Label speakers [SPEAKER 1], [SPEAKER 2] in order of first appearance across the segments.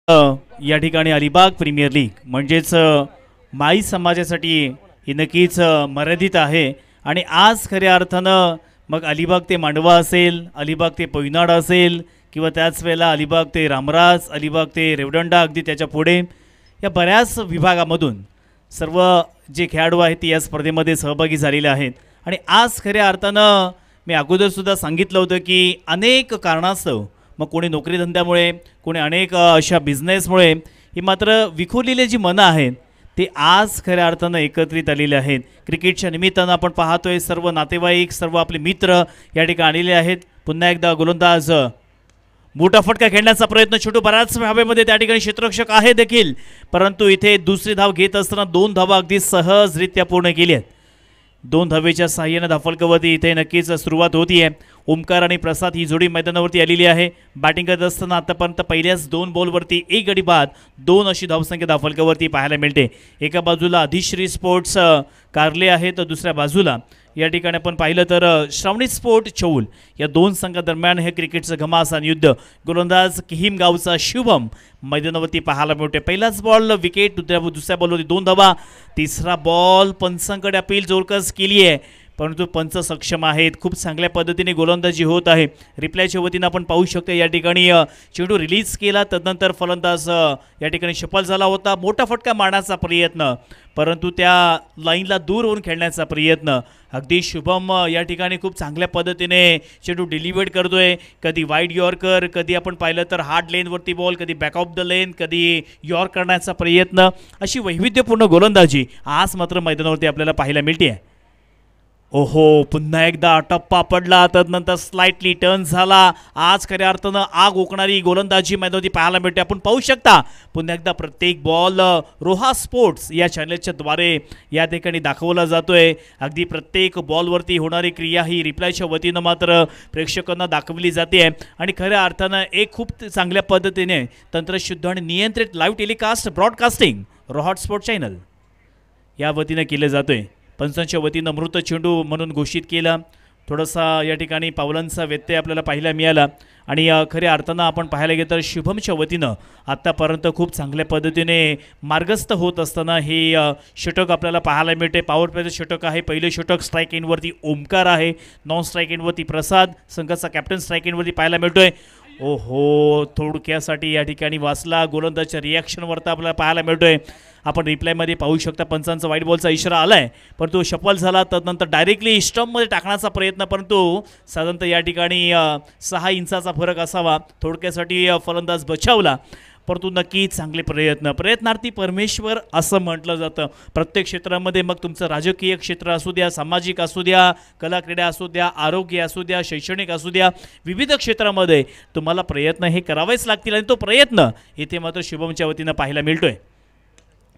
[SPEAKER 1] या ठिकाणी Alibag premier league म्हणजेच माई समाजासाठी ही नक्कीच मर्यादित आहे आणि आज खऱ्या अर्थानं मग अलिबाग ते मांडवा असेल, अलिबाग ते पोयनाड असेल किंवा त्याच वेळेला अलिबाग ते रामराज, अलिबाग ते रेवदंडा, अगदी त्याच्या पुढे या बऱ्याच विभागामधून सर्व जे खेळाडू आहेत ते या स्पर्धेमध्ये सहभागी झालेले आहेत। आणि आज खऱ्या अर्थानं मी अगोदरसुद्धा सांगितलं होतं की अनेक कारणास्तव मग कोणी नोकरी धंद्यामुळे, कोणी अनेक अशा बिझनेसमुळे ही मात्र विखुरलेली जी मनं आहेत ते आज खऱ्या अर्थानं एकत्रित आलेले आहेत। क्रिकेटच्या निमित्तानं आपण पाहतोय सर्व नातेवाईक, सर्व आपले मित्र या ठिकाणी आलेले आहेत। पुन्हा एकदा गोलंदाज मोठा फटका खेळण्याचा प्रयत्न, छोटू बराच हवेमध्ये त्या ठिकाणी क्षेत्ररक्षक आहे देखील, परंतु इथे दुसरी धाव घेत असताना 2 धावा अगदी सहजरित्या पूर्ण केली आहेत। 2 धावेच्या सहाय्याने धाफलकावरती इथे नक्कीच सुरुवात होतीये। ओमकार आणि प्रसाद ही जोडी मैदानावरती आलेली आहे। बॅटिंग करत असताना आतापर्यंत पहिल्याच 2 बॉलवरती 1 गडी बाद 2 अशी धावसंख्या धाफलकावरती पाहायला मिळते। एका बाजूला अधिश्री स्पोर्ट्स कारले आहे तर दुसऱ्या बाजूला या ठिकाणी आपण पाहिलं तर श्रावणी स्पोर्ट चौल या 2 संघादरम्यान हे क्रिकेटचं घमासान युद्ध। गोलंदाज किहीम गावचा शुभम मैदानावरती पाहायला मिळते। पहिलाच बॉल विकेट, दुसऱ्या बॉलवरती 2 धावा, तिसरा बॉल पंचांकडे अपील जोरकस केली आहे परंतु पंच सक्षम आहेत। खूप चांगल्या पद्धतीने गोलंदाजी होत आहे। रिप्लायच्या वतीने आपण पाहू शकतो या ठिकाणी चेंडू रिलीज केला, तदनंतर फलंदाज या ठिकाणी सफल झाला होता। मोठा फटका मारण्याचा प्रयत्न परंतु त्या लाईनला दूर होऊन खेळण्याचा प्रयत्न। अगदी शुभम या ठिकाणी खूप चांगल्या पद्धतीने चेंडू डिलिव्हर्ड करतोय, कधी वाईड यॉर्कर, कधी आपण पाहिलं तर हार्ड लेनवरती बॉल, कधी बॅक ऑफ द लेन, कधी यॉर्क करण्याचा प्रयत्न। अशी वैविध्यपूर्ण गोलंदाजी आज मात्र मैदानावरती आपल्याला पाहायला मिळते। ओहो, पुन्हा एकदा टप्पा पडला, तदनंतर स्लाइटली टर्न झाला। आज खऱ्या अर्थानं आग ओकणारी गोलंदाजी मैदानावरती पाहायला मिळते। आपण पाहू शकता पुन्हा एकदा प्रत्येक बॉल रोहा स्पोर्ट्स या चॅनलच्या द्वारे या ठिकाणी दाखवला जातोय। अगदी प्रत्येक बॉलवरती होणारी क्रिया ही रिप्लायच्या वतीनं मात्र प्रेक्षकांना दाखवली जाते आणि खऱ्या अर्थानं एक खूप चांगल्या पद्धतीने तंत्रशुद्ध आणि नियंत्रित live telecast broadcasting Roha sport channel या वतीनं केलं जातोय। पंचांच्या वतीनं मृत चेंडू म्हणून घोषित केला। थोडासा या ठिकाणी पावलांचा व्यत्यय आपल्याला पाहायला मिळाला आणि खऱ्या अर्थानं आपण पाहायला गेलं तर शुभमच्या वतीनं आत्तापर्यंत खूप चांगल्या पद्धतीने मार्गस्थ होत असताना हे षटक आपल्याला पाहायला मिळते। पॉवर प्लेचं षटक आहे। पहिले षटक स्ट्राईक एंडवरती ओमकार आहे, नॉन स्ट्राईक एंडवरती प्रसाद, संघाचा कॅप्टन स्ट्राईक एंडवरती पाहायला मिळतोय। ओहो, थोडक्यासाठी या ठिकाणी वाचला, गोलंदाजच्या रिॲक्शनवरती आपल्याला पाहायला मिळतोय। आपण रिप्लायमध्ये पाहू शकता पंचांचा वाईट बॉलचा इशारा आलाय परंतु सफल झाला, तदनंतर डायरेक्टली स्टंपमध्ये टाकण्याचा प्रयत्न परंतु साधारणतः या ठिकाणी 6 इंचाचा फरक असावा, थोडक्यासाठी फलंदाज बचावला परंतु नक्की चांगले प्रयत्नार्थी परमेश्वर असं म्हटलं जातं। प्रत्येक क्षेत्रामध्ये मग तुमचं राजकीय क्षेत्र असू द्या, सामाजिक असू द्या, कला क्रीडा असू द्या, आरोग्य असू द्या, शैक्षणिक असू द्या, विविध क्षेत्रामध्ये तुम्हाला प्रयत्न हे करावेच लागतील आणि तो प्रयत्न इथे मात्र शुभमच्या वतीनं पाहायला मिळतोय।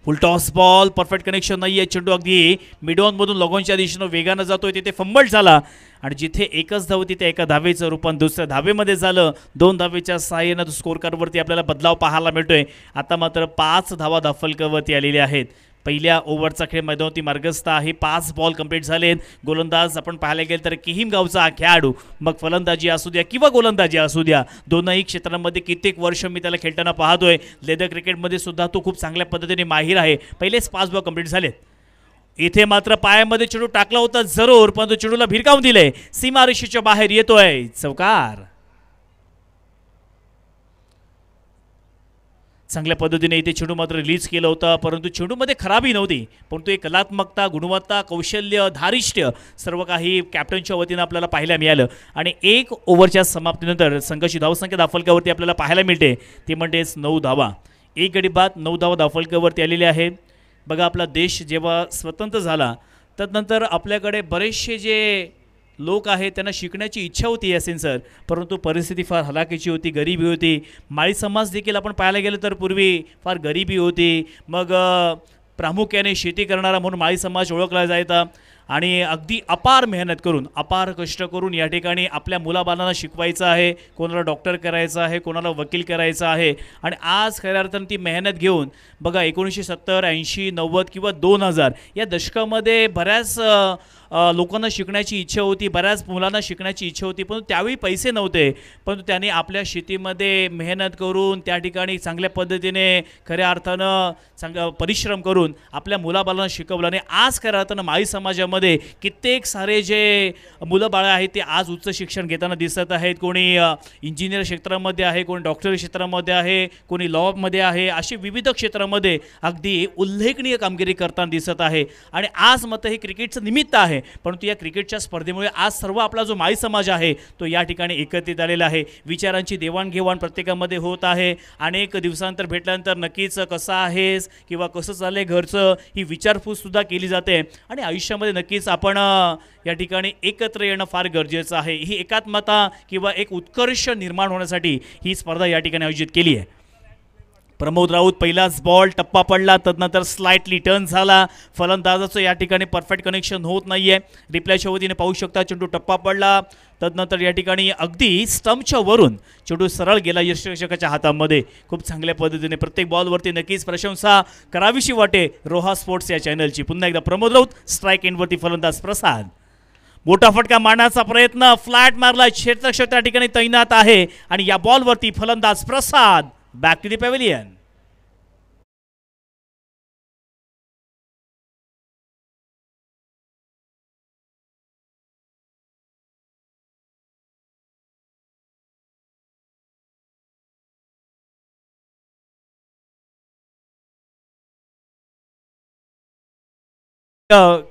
[SPEAKER 1] फुल टॉस बॉल, परफेक्ट कनेक्शन नाही आहे, चेंडू अगदी मिडऑनमधून लगॉनच्या दिशेनं वेगानं जातोय, तिथे फंबल झाला आणि जिथे एकच धाव तिथे एका धावेचं रूपांतर दुसऱ्या धावेमध्ये झालं। 2 धावेच्या सहाय्यानं स्कोर कार्डवरती आपल्याला बदलाव पाहायला मिळतोय। आता मात्र 5 धावा धाफलकावरती आलेल्या आहेत। पहिल्या ओव्हरचा खेळ मैदानावरती मार्गस्थ आहे। 5 बॉल कंप्लीट झालेत। गोलंदाज आपण पाहायला गेलं तर किहीम गावचा हा खेळाडू, मग फलंदाजी असू द्या किंवा गोलंदाजी असू द्या, दोनही क्षेत्रांमध्ये कित्येक वर्ष मी त्याला खेळताना पाहतोय। लेदर क्रिकेटमध्ये सुद्धा तो खूप चांगल्या पद्धतीने माहीर आहे। पहिलेच 5 बॉल कंप्लीट झालेत। इथे मात्र पायामध्ये चेंडू टाकला होता जरूर परंतु चेंडूला भिरकावून दिले, सीमारेषेच्या बाहेर येतोय, चौकार। चांगल्या पद्धतीने इथे चेंडू मात्र रिलीज केलं होतं परंतु चेंडूमध्ये खराबी नव्हती परंतु एक कलात्मकता, गुणवत्ता, कौशल्य, धारिष्ट्य सर्व काही कॅप्टनच्या वतीनं आपल्याला पाहायला मिळालं। आणि 1 ओव्हरच्या समाप्तीनंतर संघाची धावसंख्या धाफलकावरती आपल्याला पाहायला मिळते ती म्हणजेच 9 धावा, 1 गडी बाद 9 धावा धाफलकावरती आलेल्या आहेत। बघा, आपला देश जेव्हा स्वतंत्र झाला त्यानंतर आपल्याकडे बरेचसे जे लोक आहेत त्यांना शिकण्याची इच्छा होती यासिन सर, परंतु परिस्थिती फार हलाखीची होती, गरिबी होती। माळी समाज देखील आपण पाहायला गेलं तर पूर्वी फार गरिबी होती। मग प्रामुख्याने शेती करणारा म्हणून माळी समाज ओळखला जायचा आणि अगदी अपार मेहनत करून अपार कष्ट करून या ठिकाणी आपल्या मुलाबाळांना शिकवायचं आहे, कोणाला डॉक्टर करायचं आहे, कोणाला वकील करायचं आहे आणि आज खऱ्या अर्थानं ती मेहनत घेऊन बघा 1970, 80, 90 किंवा 2000 या दशकामध्ये बऱ्याच लोकांना शिकण्याची इच्छा होती, बऱ्याच मुलांना शिकण्याची इच्छा होती, पण त्यावेळी पैसे नव्हते. परंतु त्यांनी आपल्या शेतीमध्ये मेहनत करून त्या ठिकाणी चांगल्या पद्धतीने खऱ्या अर्थानं परिश्रम करून आपल्या मुलाबाळांना शिकवलं आणि आज खऱ्या अर्थानं माळी समाजामध्ये कित्येक सारे जे मुलं बाळं आहेत ते आज उच्च शिक्षण घेताना दिसत आहेत. कोणी इंजिनियर क्षेत्रामध्ये आहे, कोणी डॉक्टर क्षेत्रामध्ये आहे, कोणी लॉमध्ये आहे, अशी विविध क्षेत्रामध्ये अगदी उल्लेखनीय कामगिरी करताना दिसत आहे. आणि आज मात्र हे क्रिकेटचं निमित्त आहे, परंतु या क्रिकेटच्या स्पर्धेमुळे आज सर्व आपला जो माळी समाज आहे तो या ठिकाणी एकत्रित आलेला आहे. विचारांची देवाणघेवाण प्रत्येकामध्ये होत आहे. अनेक दिवसांतर भेटल्यानंतर नक्कीच कसं आहेस किंवा कसं चाललंय घरचं ही विचारपूस सुद्धा केली जाते आणि आयुष्यामध्ये नक्कीच आपण या ठिकाणी एकत्र येणं फार गरजेचं आहे. ही एकात्मता किंवा एक उत्कर्ष निर्माण होण्यासाठी ही स्पर्धा या ठिकाणी आयोजित केली आहे. प्रमोद राऊत पहिलाच बॉल टप्पा पडला, तदनंतर स्लाइटली टर्न झाला. फलंदाजाचं या ठिकाणी परफेक्ट कनेक्शन होत नाहीये. रिप्लायच्या वतीने पाहू शकता चेंडू टप्पा पडला, तदनंतर या ठिकाणी अगदी स्टंपच्या वरून चेंडू सरळ गेला यष्टिरक्षकाच्या हातामध्ये. खूप चांगल्या पद्धतीने प्रत्येक बॉलवरती नक्कीच प्रशंसा करावीशी वाटे रोहा स्पोर्ट्स या चॅनलची. पुन्हा एकदा प्रमोद राऊत स्ट्राईक एंडवरती फलंदाज प्रसाद. मोठा फटका मारण्याचा प्रयत्न, फ्लॅट मारला, क्षेत्ररक्षक त्या ठिकाणी तैनात आहे आणि या बॉलवरती फलंदाज प्रसाद back to the pavilion.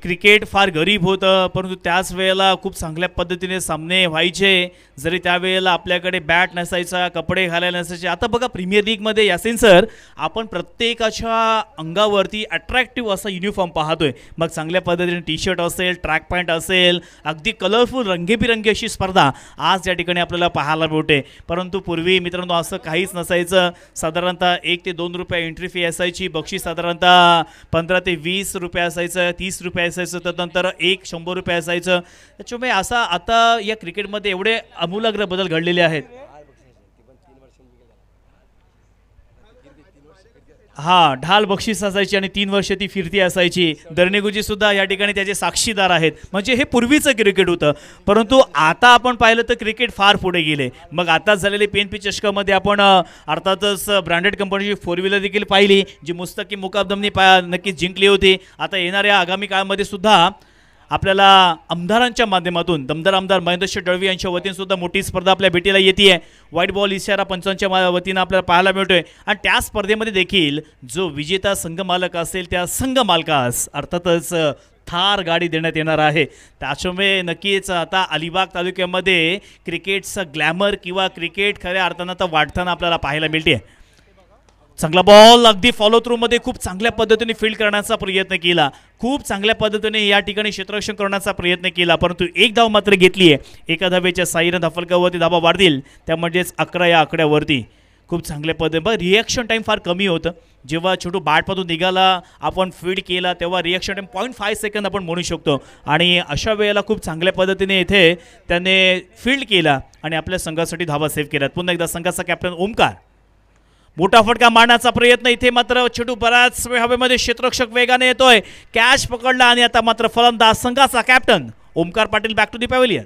[SPEAKER 1] Cricket फार गरीब होतं, परंतु त्याच वेळेला खूप चांगल्या पद्धतीने सामने व्हायचे. जरी त्यावेळेला आपल्याकडे बॅट नसायचा, कपडे घालायला नसायचे. आता बघा प्रीमियर लीगमध्ये यासिन सर आपण प्रत्येकाच्या अंगावरती अट्रॅक्टिव्ह असा युनिफॉर्म पाहतोय. मग चांगल्या पद्धतीने टी शर्ट असेल, ट्रॅक पॅन्ट असेल, अगदी कलरफुल रंगीबिरंगी अशी स्पर्धा आज या ठिकाणी आपल्याला पाहायला मिळते. परंतु पूर्वी मित्रांनो असं काहीच नसायचं. साधारणतः 1 ते 2 रुपये एंट्री फी असायची, बक्षीस साधारणतः 15 ते 20 रुपये असायचं, 30 रुपये असायचं, त्यानंतर 100 रुपये असायचं. त्याच्यामुळे असा आता या क्रिकेटमध्ये एवढे आमूलाग्र बदल घडलेले आहेत. हा ढाल बक्षीस असायची आणि 3 वर्ष ती फिरती असायची. दर्णेगुजी सुद्धा या ठिकाणी त्याचे साक्षीदार आहेत. म्हणजे हे पूर्वीचं क्रिकेट होतं. परंतु आता आपण पाहिलं तर क्रिकेट फार पुढे गेले. मग आता झालेले PNP चषकामध्ये आपण अर्थातच ब्रँडेड कंपनीची 4 व्हीलर देखील पाहिली, जी मुस्तकीम मुकादमनी नक्कीच जिंकली होती. आता येणाऱ्या आगामी काळामध्ये सुद्धा आपल्याला आमदारांच्या माध्यमातून दमदार आमदार महेंद्रशेठ दळवी यांच्या वतीने सुद्धा मोठी स्पर्धा आपल्या भेटीला येते आहे. व्हाईट बॉल इशारा पंचांच्या वतीनं आपल्याला पाहायला मिळतोय आणि त्या स्पर्धेमध्ये देखील जो विजेता संघ मालक असेल त्या संघ मालकास अर्थातच थार गाडी देण्यात येणार आहे. त्याच्यामुळे नक्कीच आता अलिबाग तालुक्यामध्ये क्रिकेटचा ग्लॅमर किंवा क्रिकेट खऱ्या अर्थानं आता वाढताना आपल्याला पाहायला मिळते. चांगला बॉल अगदी फॉलो थ्रू मध्ये खूप चांगल्या पद्धतीने फील्ड करण्याचा प्रयत्न केला, खूप चांगल्या पद्धतीने या ठिकाणी क्षेत्ररक्षण करण्याचा प्रयत्न केला, परंतु एक धाव मात्र घेतली आहे. एका धावेच्या साईनं धाफलकावरती धावा वाढतील, त्यामध्येच 11 या आकड्यावरती खूप चांगल्या पद्धतीने. बघ रिॲक्शन टाईम फार कमी होतं. जेव्हा छोटू बॅटमधून निघाला आपण फील्ड केला तेव्हा रिॲक्शन टाईम 0.5 सेकंद आपण म्हणू शकतो. आणि अशा वेळेला खूप चांगल्या पद्धतीने इथे त्याने फील्ड केला आणि आपल्या संघासाठी धावा सेव्ह केल्यात. पुन्हा एकदा संघाचा कॅप्टन ओमकार. मोठा फटका मारण्याचा प्रयत्न, इथे मात्र चेंडू बराच वेळ हवेमध्ये, क्षेत्ररक्षक वेगाने येतोय, कॅच पकडला आणि आता मात्र फलंदाज संघाचा captain Omkar Patil back to the pavilion.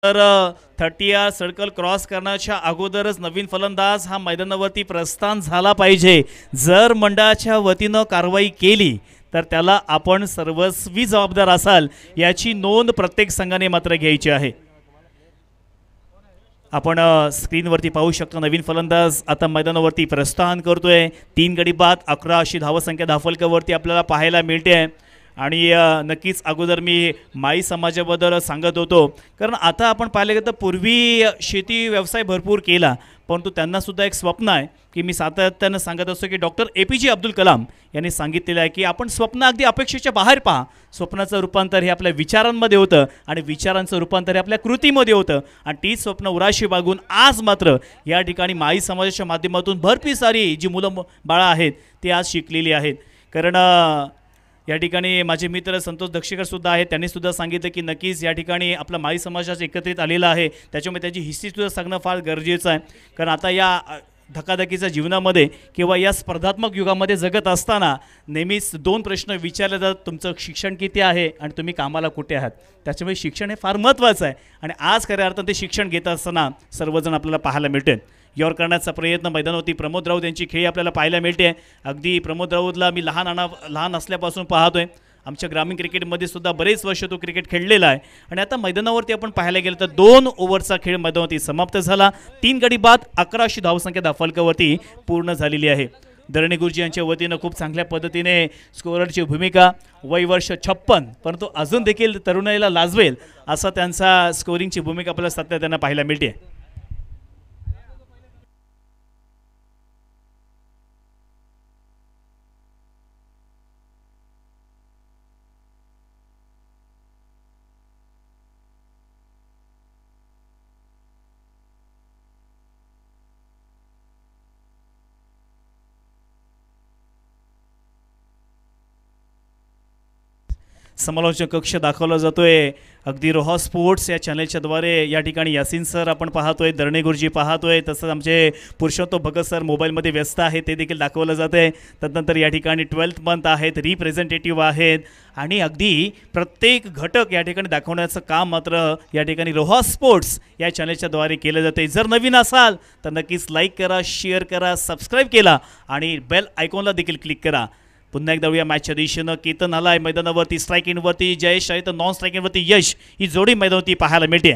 [SPEAKER 1] तर 30 सर्कल क्रॉस करण्याच्या अगोदरच नवीन फलंदाज हा मैदानावरती प्रस्थान झाला पाहिजे. जर मंडळाच्या वतीनं कारवाई केली तर त्याला आपण सर्वस्वी जबाबदार असाल याची नोंद प्रत्येक संघाने मात्र घ्यायची आहे. आपण स्क्रीनवरती पाहू शकतो नवीन फलंदाज आता मैदानावरती प्रस्थान करतोय. 3 गडी बाद 11 अशी धावसंख्या धाफलकावरती आपल्याला पाहायला मिळते. आणि नक्कीच अगोदर मी माई समाजाबद्दल सांगत होतो, कारण आता आपण पाहिलं गेलं तर पूर्वी शेती व्यवसाय भरपूर केला, परंतु त्यांनासुद्धा एक स्वप्न आहे की मी सातत्यानं सांगत असतो की डॉक्टर APJ अब्दुल कलाम यांनी सांगितलेलं आहे की आपण स्वप्न अगदी अपेक्षेच्या बाहेर पहा. स्वप्नाचं रूपांतर हे आपल्या विचारांमध्ये होतं आणि विचारांचं रूपांतर हे आपल्या कृतीमध्ये होतं आणि तीच स्वप्न उराशी बागून आज मात्र या ठिकाणी माई समाजाच्या माध्यमातून भरपूर सारी जी मुलं बाळं आहेत ते आज शिकलेली आहेत. कारण या ठिकाणी माझे मित्र संतोष दक्षेकर सुद्धा आहेत, त्यांनी सुद्धा सांगितलं की नक्कीच या ठिकाणी आपला माई समाजाचं एकत्रित आलेला आहे, त्याच्यामुळे त्याची हिस्ट्रीसुद्धा सांगणं फार गरजेचं आहे. कारण आता या धकाधकीच्या जीवनामध्ये किंवा या स्पर्धात्मक युगामध्ये जगत असताना नेहमीच दोन प्रश्न विचारले जातात, तुमचं शिक्षण किती आहे आणि तुम्ही कामाला कुठे आहात. त्याच्यामुळे शिक्षण हे फार महत्त्वाचं आहे आणि आज खऱ्या अर्थानं ते शिक्षण घेत असताना सर्वजण आपल्याला पाहायला मिळते. यावर करण्याचा प्रयत्न मैदानावरती प्रमोद राऊत यांची खेळी आपल्याला पाहायला मिळते. अगदी प्रमोद राऊतला मी लहान असल्यापासून पाहतोय. आमच्या ग्रामीण क्रिकेटमध्ये सुद्धा बरेच वर्ष तो क्रिकेट खेळलेला आहे आणि आता मैदानावरती आपण पाहायला गेलं तर 2 ओव्हरचा खेळ मैदानावरती समाप्त झाला. 3 गडी बाद 1100 धावसंख्या धाफलकावरती पूर्ण झालेली आहे. धरणी गुरुजी यांच्या वतीनं खूप चांगल्या पद्धतीने स्कोररची भूमिका, वय वर्ष 56 परंतु अजून देखील तरुणाईला लाजवेल असा त्यांचा स्कोरिंगची भूमिका आपल्याला सातत्यानं पाहायला मिळते. समालोचन कक्ष दाखवला जातोय अगदी रोहा स्पोर्ट्स या चॅनलच्याद्वारे. या ठिकाणी यासिन सर आपण पाहतोय, दरणे गुरुजी पाहतोय, तसंच आमचे पुरुषोत्तम भगत सर मोबाईलमध्ये व्यस्त आहेत ते देखील दाखवलं जातं आहे. त्यानंतर या ठिकाणी 12th मंथ आहेत, रिप्रेझेंटेटिव्ह आहेत आणि अगदी प्रत्येक घटक या ठिकाणी दाखवण्याचं काम मात्र या ठिकाणी रोहा स्पोर्ट्स या चॅनलच्याद्वारे केलं जातं आहे. जर नवीन असाल तर नक्कीच लाईक करा, शेअर करा, सबस्क्राईब केला आणि बेल आयकॉनला देखील क्लिक करा. पुन्हा एकदा या मॅचच्या दिशेनं केतन आला आहे मैदानावरती, स्ट्रायकिंगवरती जयेश आहे तर नॉन स्ट्रायकिंगवरती यश, ही जोडी मैदानावरती पाहायला मिळते.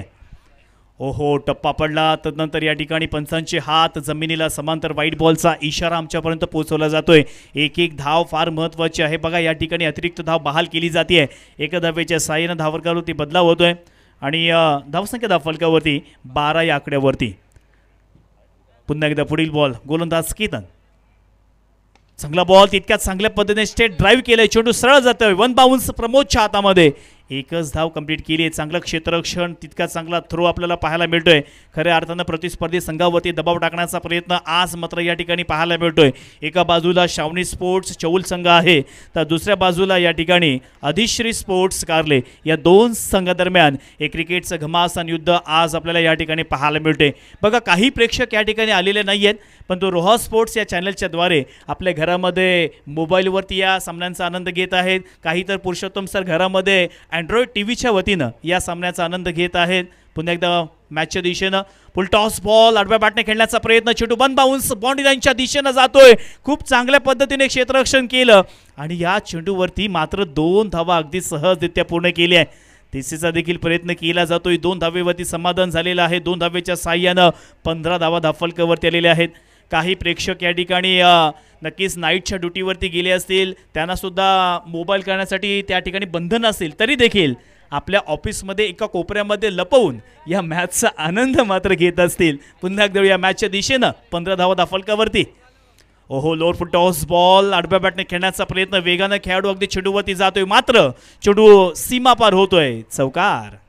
[SPEAKER 1] ओहो, टप्पा पडला. तदनंतर या ठिकाणी पंचांचे हात जमिनीला समांतर वाईट बॉलचा इशारा आमच्यापर्यंत पोहोचवला जातोय. एक धाव फार महत्त्वाची आहे. बघा या ठिकाणी अतिरिक्त धाव बहाल केली जाते. एका धावेच्या साहाय्यानं धावफलकावरती बदलाव होतोय आणि धावसंख्या धावफलकावरती 12 या आकड्यावरती. पुन्हा एकदा पुढील बॉल, गोलंदाज केतन. चांगला बॉल, तितक्याच चांगल्या पद्धतीने स्टेट ड्राईव्ह केलंय, चेंडू सरळ जातोय, 1 बाउन्स प्रमोदच्या हातामध्ये. एकच धाव कंप्लीट केली आहे. चांगलं क्षेत्ररक्षण, तितका चांगला थ्रो आपल्याला पाहायला मिळतोय. खऱ्या अर्थानं प्रतिस्पर्धी संघावरती दबाव टाकण्याचा प्रयत्न आज मात्र या ठिकाणी पाहायला मिळतोय. एका बाजूला शावनी स्पोर्ट्स चौल संघ आहे तर दुसऱ्या बाजूला या ठिकाणी अधिश्री स्पोर्ट्स कारले. या दोन संघादरम्यान एक क्रिकेटचं घमासान युद्ध आज आपल्याला या ठिकाणी पाहायला मिळते. बघा काही प्रेक्षक या ठिकाणी आलेले नाही आहेत, पण तो रोहा स्पोर्ट्स या चॅनलच्याद्वारे आपल्या घरामध्ये मोबाईलवरती या सामन्यांचा आनंद घेत आहेत. काही तर पुरुषोत्तम सर घरामध्ये अँड्रॉइड टीव्हीच्या वतीनं या सामन्याचा आनंद घेत आहेत. पुन्हा एकदा मॅचच्या दिशेनं फुल टॉस बॉल आडव्या बॅटने खेळण्याचा प्रयत्न, चेंडू 1 बाउन्स बाउंड्री लाईनच्या दिशेनं जातोय. खूप चांगल्या पद्धतीने क्षेत्ररक्षण केलं आणि या चेंडूवरती मात्र 2 धावा अगदी सहजरित्या पूर्ण केल्या आहे. तिसरीचा देखील प्रयत्न केला जातोय. 2 धावेवरती समाधान झालेलं आहे. 2 धावेच्या साह्यानं 15 धावा धावफलकावरती आलेल्या आहेत. काही प्रेक्षक या ठिकाणी नक्कीच नाईटच्या ड्युटीवरती गेले असतील, त्यांनासुद्धा मोबाईल करण्यासाठी त्या ठिकाणी बंधन असेल तरी देखील आपल्या ऑफिसमध्ये एका कोपऱ्यामध्ये लपवून या मॅचचा आनंद मात्र घेत असतील. पुन्हा एकदा या मॅचच्या दिशेनं 15 धावा धावफलकावरती. ओहो, लोअर फुट टॉस बॉल आडव्या बॅटने खेळण्याचा प्रयत्न, वेगानं खेळाडू अगदी चेंडूवरती जातोय, मात्र चेंडू सीमा पार होतोय. चौकार.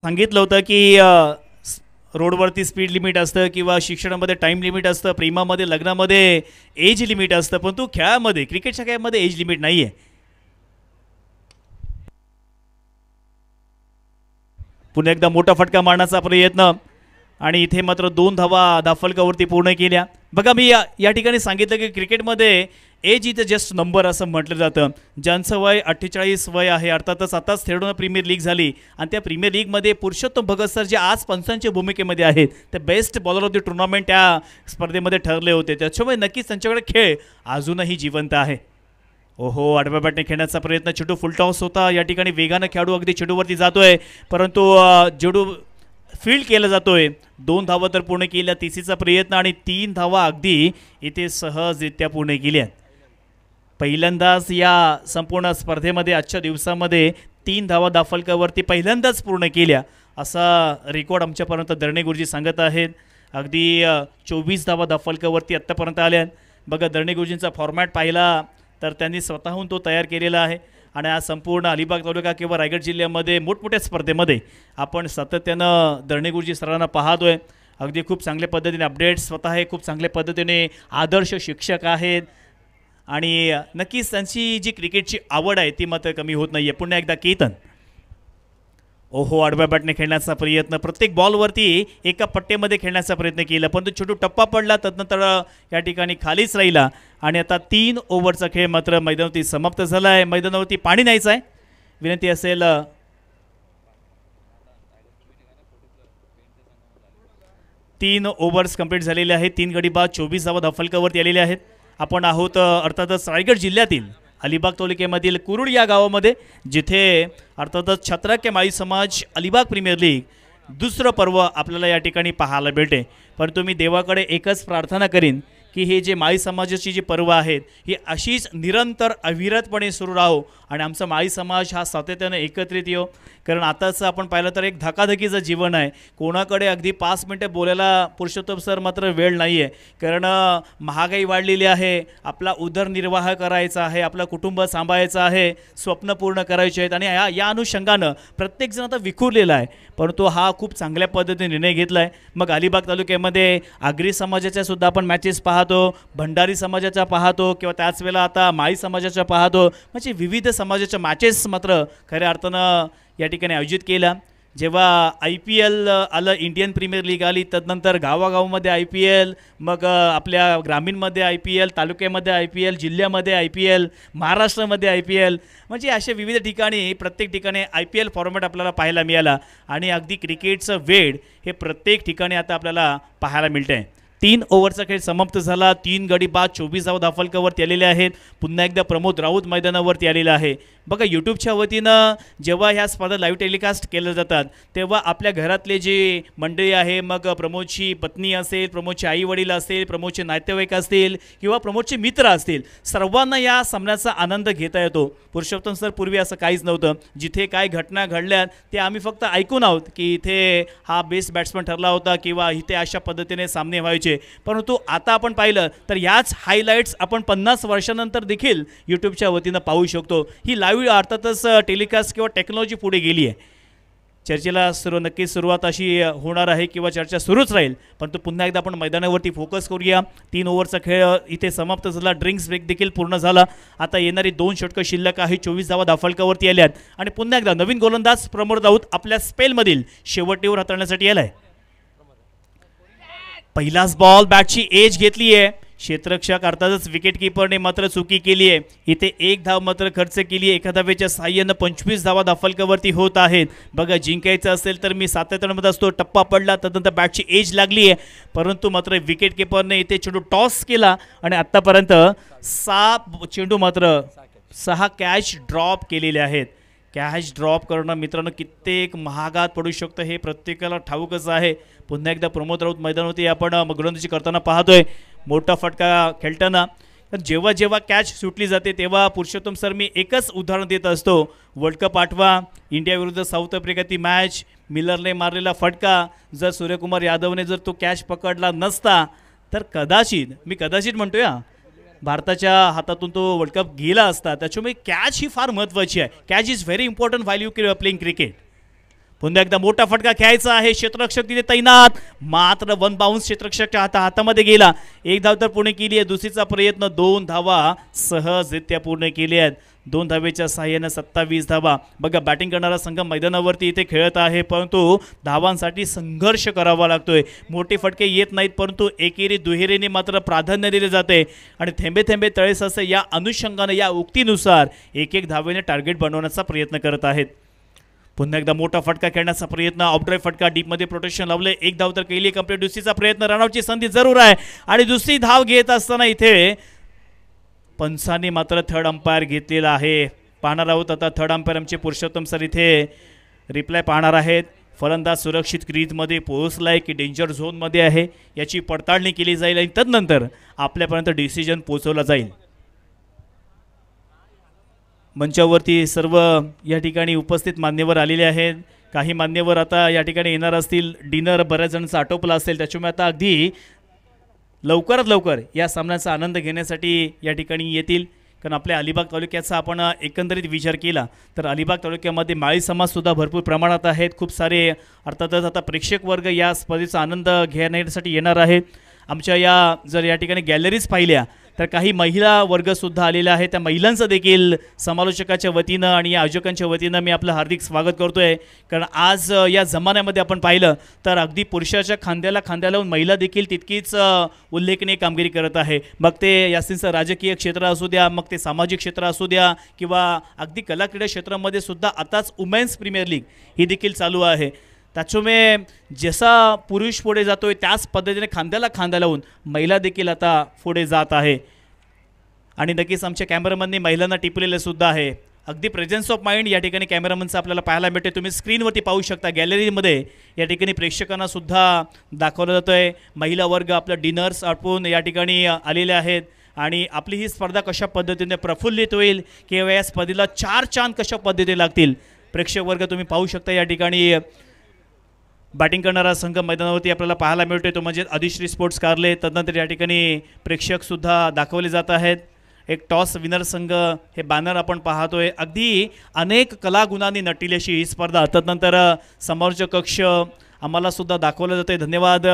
[SPEAKER 1] सांगितलं होतं की रोडवरती स्पीड लिमिट असतं किंवा शिक्षणामध्ये टाईम लिमिट असतं, प्रेमामध्ये लग्नामध्ये एज लिमिट असतं, पण तो खेळामध्ये क्रिकेटच्या खेळामध्ये एज लिमिट नाही आहे. पुन्हा एकदा मोठा फटका मारण्याचा प्रयत्न आणि इथे मात्र 2 धावा धावफलकावरती पूर्ण केल्या. बघा मी या ठिकाणी सांगितलं की क्रिकेटमध्ये एज इज जस्ट नंबर असं म्हटलं जातं. ज्यांचं वय 48 वय आहे, अर्थातच आताच थेरडोना प्रीमियर लीग झाली आणि त्या प्रीमियर लीगमध्ये पुरुषोत्तम भगत सर जे आज पंचांच्या भूमिकेमध्ये आहेत ते best bowler of the tournament त्या स्पर्धेमध्ये ठरले होते. त्याच्यामुळे नक्कीच त्यांच्याकडे खेळ अजूनही जिवंत आहे. ओहो, आडव्या बॅटने खेळण्याचा प्रयत्न, चेंडू फुलटॉस होता. या ठिकाणी वेगानं खेळाडू अगदी चेंडूवरती जातोय, परंतु चेंडू फील्ड केला जातोय. 2 धावा तर पूर्ण केल्या, तिसीचा प्रयत्न आणि 3 धावा अगदी इथे सहजरित्या पूर्ण केल्या. पहिल्यांदाच या संपूर्ण स्पर्धेमध्ये आजच्या दिवसामध्ये 3 धावा दाफलकावरती पहिल्यांदाच पूर्ण केल्या असा रेकॉर्ड आमच्यापर्यंत दर्णे गुरुजी सांगत आहेत. अगदी 24 धावा दाफलकावरती आत्तापर्यंत आल्या. बघा दर्णे गुरुजींचा फॉर्मॅट पाहिला तर त्यांनी स्वतःहून तो तयार केलेला आहे आणि आज संपूर्ण अलिबाग तालुका किंवा रायगड जिल्ह्यामध्ये मोठमोठ्या स्पर्धेमध्ये आपण सातत्यानं दर्णे गुरुजी सरांना पाहतोय. अगदी खूप चांगल्या पद्धतीने अपडेट्स स्वतः हे खूप चांगल्या पद्धतीने आदर्श शिक्षक आहेत आणि नक्कीच त्यांची जी क्रिकेटची आवड आहे ती मात्र कमी होत नाही आहे. पुन्हा एकदा केतन, ओहो, आडव्या बॅटने खेळण्याचा प्रयत्न, प्रत्येक बॉलवरती एका पट्टेमध्ये खेळण्याचा प्रयत्न केला, परंतु छोटू टप्पा पडला, तदनंतर या ठिकाणी खालीच राहिला आणि आता 3 ओव्हरचा खेळ मात्र मैदानावरती समाप्त झाला आहे. मैदानावरती पाणी न्यायचं आहे, विनंती असेल. 3 ओव्हर्स कंप्लीट झालेले आहेत. 3 गडी बाद 24 धावा धाफलकावरती आलेले आहेत. आपण आहोत अर्थातच रायगड जिल्ह्यातील अलिबाग तालुक्यामधील कुरुड या गावामध्ये, जिथे अर्थातच छत्रके माळी समाज अलिबाग प्रीमियर लीग दुसरं पर्व आपल्याला या ठिकाणी पाहायला भेटते. परंतु मी देवाकडे एकच प्रार्थना करीन की हे जे माळी समाजाची जी पर्व आहेत ही अशीच निरंतर अविरतपणे सुरू राहो आणि आमचा माळी समाज हा सातत्याने एकत्रित येऊ. कारण आताचं आपण पाहिलं तर एक धकाधकीचं जीवन आहे, कोणाकडे अगदी 5 मिनटं बोलायला पुरुषोत्तम सर मात्र वेळ नाही आहे. कारण महागाई वाढलेली आहे, आपला उदरनिर्वाह करायचा आहे, आपलं कुटुंब सांभाळायचं आहे, स्वप्न पूर्ण करायचे आहेत आणि या अनुषंगानं प्रत्येकजण आता विखुरलेला आहे. परंतु हा खूप चांगल्या पद्धतीने निर्णय घेतला आहे. मग अलिबाग तालुक्यामध्ये आगरी समाजाच्या सुद्धा आपण मॅचेस पाहतो, भंडारी समाजाच्या पाहतो किंवा त्याच वेळेला आता माळी समाजाच्या पाहतो. म्हणजे विविध समाजाच्या मॅचेस मात्र खऱ्या अर्थानं या ठिकाणी आयोजित केला. जेव्हा IPL आलं, इंडियन प्रीमियर लीग आली, तदनंतर गावागावामध्ये IPL, मग आपल्या ग्रामीणमध्ये IPL, तालुक्यामध्ये IPL, जिल्ह्यामध्ये IPL, महाराष्ट्रामध्ये IPL, म्हणजे अशा विविध ठिकाणी प्रत्येक ठिकाणी IPL फॉर्मॅट आपल्याला पाहायला मिळाला आणि अगदी क्रिकेटचं वेळ हे प्रत्येक ठिकाणी आता आपल्याला पाहायला मिळतं आहे. 3 ओव्हरचा खेळ समाप्त झाला. 3 गडी बाद 24 धावा धाफलकावरती आलेले आहेत. पुन्हा एकदा प्रमोद राऊत मैदानावरती आलेला आहे. बघा यूट्यूबच्या वतीनं जेव्हा ह्या स्पर्धा लाईव्ह टेलिकास्ट केल्या जातात तेव्हा आपल्या घरातले जे मंडळी आहे, मग प्रमोदची पत्नी असेल, प्रमोदचे आई वडील असेल, प्रमोदचे नातेवाईक असतील किंवा प्रमोदचे मित्र असतील, सर्वांना या सामन्याचा आनंद घेता येतो. पुरुषोत्तम सर पूर्वी असं काहीच नव्हतं. जिथे काय घटना घडल्या ते आम्ही फक्त ऐकून आहोत की इथे हा बेस्ट बॅट्समन ठरला होता किंवा इथे अशा पद्धतीने सामने व्हायचे. परंतु आता आपण पाहिलं तर याच हायलाइट्स आपण 50 वर्षानंतर देखील यूट्यूबच्या वतीनं पाहू शकतो. ही लाईव्ह अर्थातच टेलिकास्ट किंवा टेक्नॉलॉजी पुढे गेली आहे. चर्चेला नक्कीच सुरुवात अशी होणार आहे किंवा चर्चा सुरूच राहील. परंतु पुन्हा एकदा आपण मैदानावरती फोकस करूया. 3 ओव्हरचा खेळ इथे समाप्त झाला. ड्रिंक्स ब्रेक देखील पूर्ण झाला. आता येणारी 2 षटकं शिल्लक आहे. 24 धावा दाफलकावरती आल्यात आणि पुन्हा एकदा नवीन गोलंदाज प्रमोद राऊत आपल्या स्पेलमधील शेवटची ओव्हर हाताळण्यासाठी आलाय. पहिलाच बॉल, बॅटची एज घेतली आहे. क्षेत्ररक्षक अर्थातच विकेट किपरने मात्र चुकी केली आहे. इथे 1 धाव मात्र खर्च केली आहे. एका धावेच्या साहाय्यानं 25 धावा दाफलकावरती होत आहेत. बघा जिंकायचं असेल तर मी सातत्यानं असतो, टप्पा पडला, तदनंतर बॅटची एज लागली आहे, परंतु मात्र विकेट किपरने इथे चेंडू टॉस केला आणि आत्तापर्यंत 6 चेंडू मात्र 6 कॅच ड्रॉप केलेले आहेत. कॅच ड्रॉप करणं मित्रांनो कित्येक महागात पडू शकतं हे प्रत्येकाला ठाऊकच आहे. पुन्हा एकदा प्रमोद राऊत मैदानावरती आपण गोलंदाजी करताना पाहतोय. मोठा फटका खेळताना जेव्हा जेव्हा कॅच सुटली जाते तेव्हा पुरुषोत्तम सर मी एकच उदाहरण देत असतो. वर्ल्ड कप 8वा इंडिया विरुद्ध साऊथ आफ्रिका ती मॅच, मिलरने मारलेला फटका, जर सूर्यकुमार यादवने जर तो कॅच पकडला नसता तर कदाचित म्हणतोय भारताच्या हातातून तो वर्ल्ड कप गेला असता. त्याच्यामुळे कॅच ही फार महत्त्वाची आहे. Catch is very important while you playing cricket. पुन्हा एकदा मोठा फटका खेळायचा आहे, क्षेत्ररक्षक तिथे तैनात, मात्र वन बाउन्स क्षेत्ररक्षकच्या हातामध्ये गेला. एक धाव तर पूर्ण केली आहे, दुसरीचा प्रयत्न, 2 धावा सहजरित्या पूर्ण केल्या आहेत. 2 धावेच्या सहाय्याने 27 धावा. बघा बॅटिंग करणारा संघ मैदानावरती इथे खेळत आहे, परंतु धावांसाठी संघर्ष करावा लागतोय. मोठे फटके येत नाहीत, परंतु एकेरी दुहेरीने मात्र प्राधान्य दिले जाते आणि थेंबे थेंबे तळे साचे या अनुषंगाने, या उक्तीनुसार एक एक धावेने टार्गेट बनवण्याचा प्रयत्न करत आहेत. पुन्हा एकदा मोठा फटका खेळण्याचा प्रयत्न, ऑफड्राईव्ह फटका, डीपमध्ये प्रोटेक्शन लावले, एक धाव तर केली कंप्लीट. दुसरीचा प्रयत्न, रनआउटची संधी जरूर आहे आणि दुसरी धाव घेत असताना इथे पंचांनी मात्र थर्ड अंपायर घेतलेला आहे. पाहणार आहोत आता थर्ड अंपायर आमचे पुरुषोत्तम सर इथे रिप्लाय पाहणार आहेत. फलंदाज सुरक्षित क्रीजमध्ये पोहोचलाय की डेंजर झोनमध्ये आहे याची पडताळणी केली जाईल आणि तदनंतर आपल्यापर्यंत डिसिजन पोहोचवला जाईल. मंचावरती सर्व या ठिकाणी उपस्थित मान्यवर आलेले आहेत. काही मान्यवर आता या ठिकाणी येणार असतील. डिनर बऱ्याच जणांचा आटोपला असेल, त्याच्यामुळे आता अगदी लवकरात लवकर या सामन्याचा आनंद घेण्यासाठी या ठिकाणी येतील. कारण आपल्या अलिबाग तालुक्याचा आपण एकंदरीत विचार केला तर अलिबाग तालुक्यामध्ये माळी समाजसुद्धा भरपूर प्रमाणात आहेत. खूप सारे अर्थातच आता प्रेक्षक वर्ग या स्पर्धेचा आनंद घेण्यासाठी येणार आहेत. आमच्या या जर या ठिकाणी गॅलरीज पाहिल्या तर काही महिला वर्गसुद्धा आलेला आहे. त्या महिलांचं देखील समालोचकाच्या वतीनं आणि या आयोजकांच्या वतीनं मी आपलं हार्दिक स्वागत करतो आहे. कारण आज या जमान्यामध्ये आपण पाहिलं तर अगदी पुरुषाच्या खांद्याला खांद्या लावून महिला देखील तितकीच उल्लेखनीय कामगिरी करत आहे. मग ते यासींचं राजकीय क्षेत्र असू द्या, मग ते सामाजिक क्षेत्र असू द्या, किंवा अगदी कला क्रीडा क्षेत्रामध्ये सुद्धा आताच वुमेन्स प्रीमियर लीग ही देखील चालू आहे. त्याच्यामुळे जसा पुरुष पुढे जातोय त्याच पद्धतीने खांद्याला खांदा लावून महिला देखील आता पुढे जात आहे. आणि नक्कीच आमच्या कॅमेरामनने महिलांना टिपलेलं सुद्धा आहे. अगदी प्रेझेन्स ऑफ माइंड या ठिकाणी कॅमेरामनचं आपल्याला पाहायला मिळते. तुम्ही स्क्रीनवरती पाहू शकता. गॅलरीमध्ये या ठिकाणी प्रेक्षकांना सुद्धा दाखवलं जातं आहे. महिला वर्ग आपलं डिनर्स आटपून या ठिकाणी आलेले आहेत आणि आपली ही स्पर्धा कशा पद्धतीने प्रफुल्लित होईल किंवा या स्पर्धेला 4 चांद कशा पद्धतीने लागतील प्रेक्षक वर्ग तुम्ही पाहू शकता. या ठिकाणी बॅटिंग करणारा संघ मैदानावरती आपल्याला पाहायला मिळतो तो म्हणजे अधिश्री स्पोर्ट्स कारले. तदनंतर या ठिकाणी प्रेक्षकसुद्धा दाखवले जात आहेत. एक टॉस विनर संघ हे बॅनर आपण पाहतोय. अगदी अनेक कलागुणांनी नटलेली अशी ही स्पर्धा. तदनंतर समालोचक कक्ष आम्हाला सुद्धा दाखवलं जातं आहे. धन्यवाद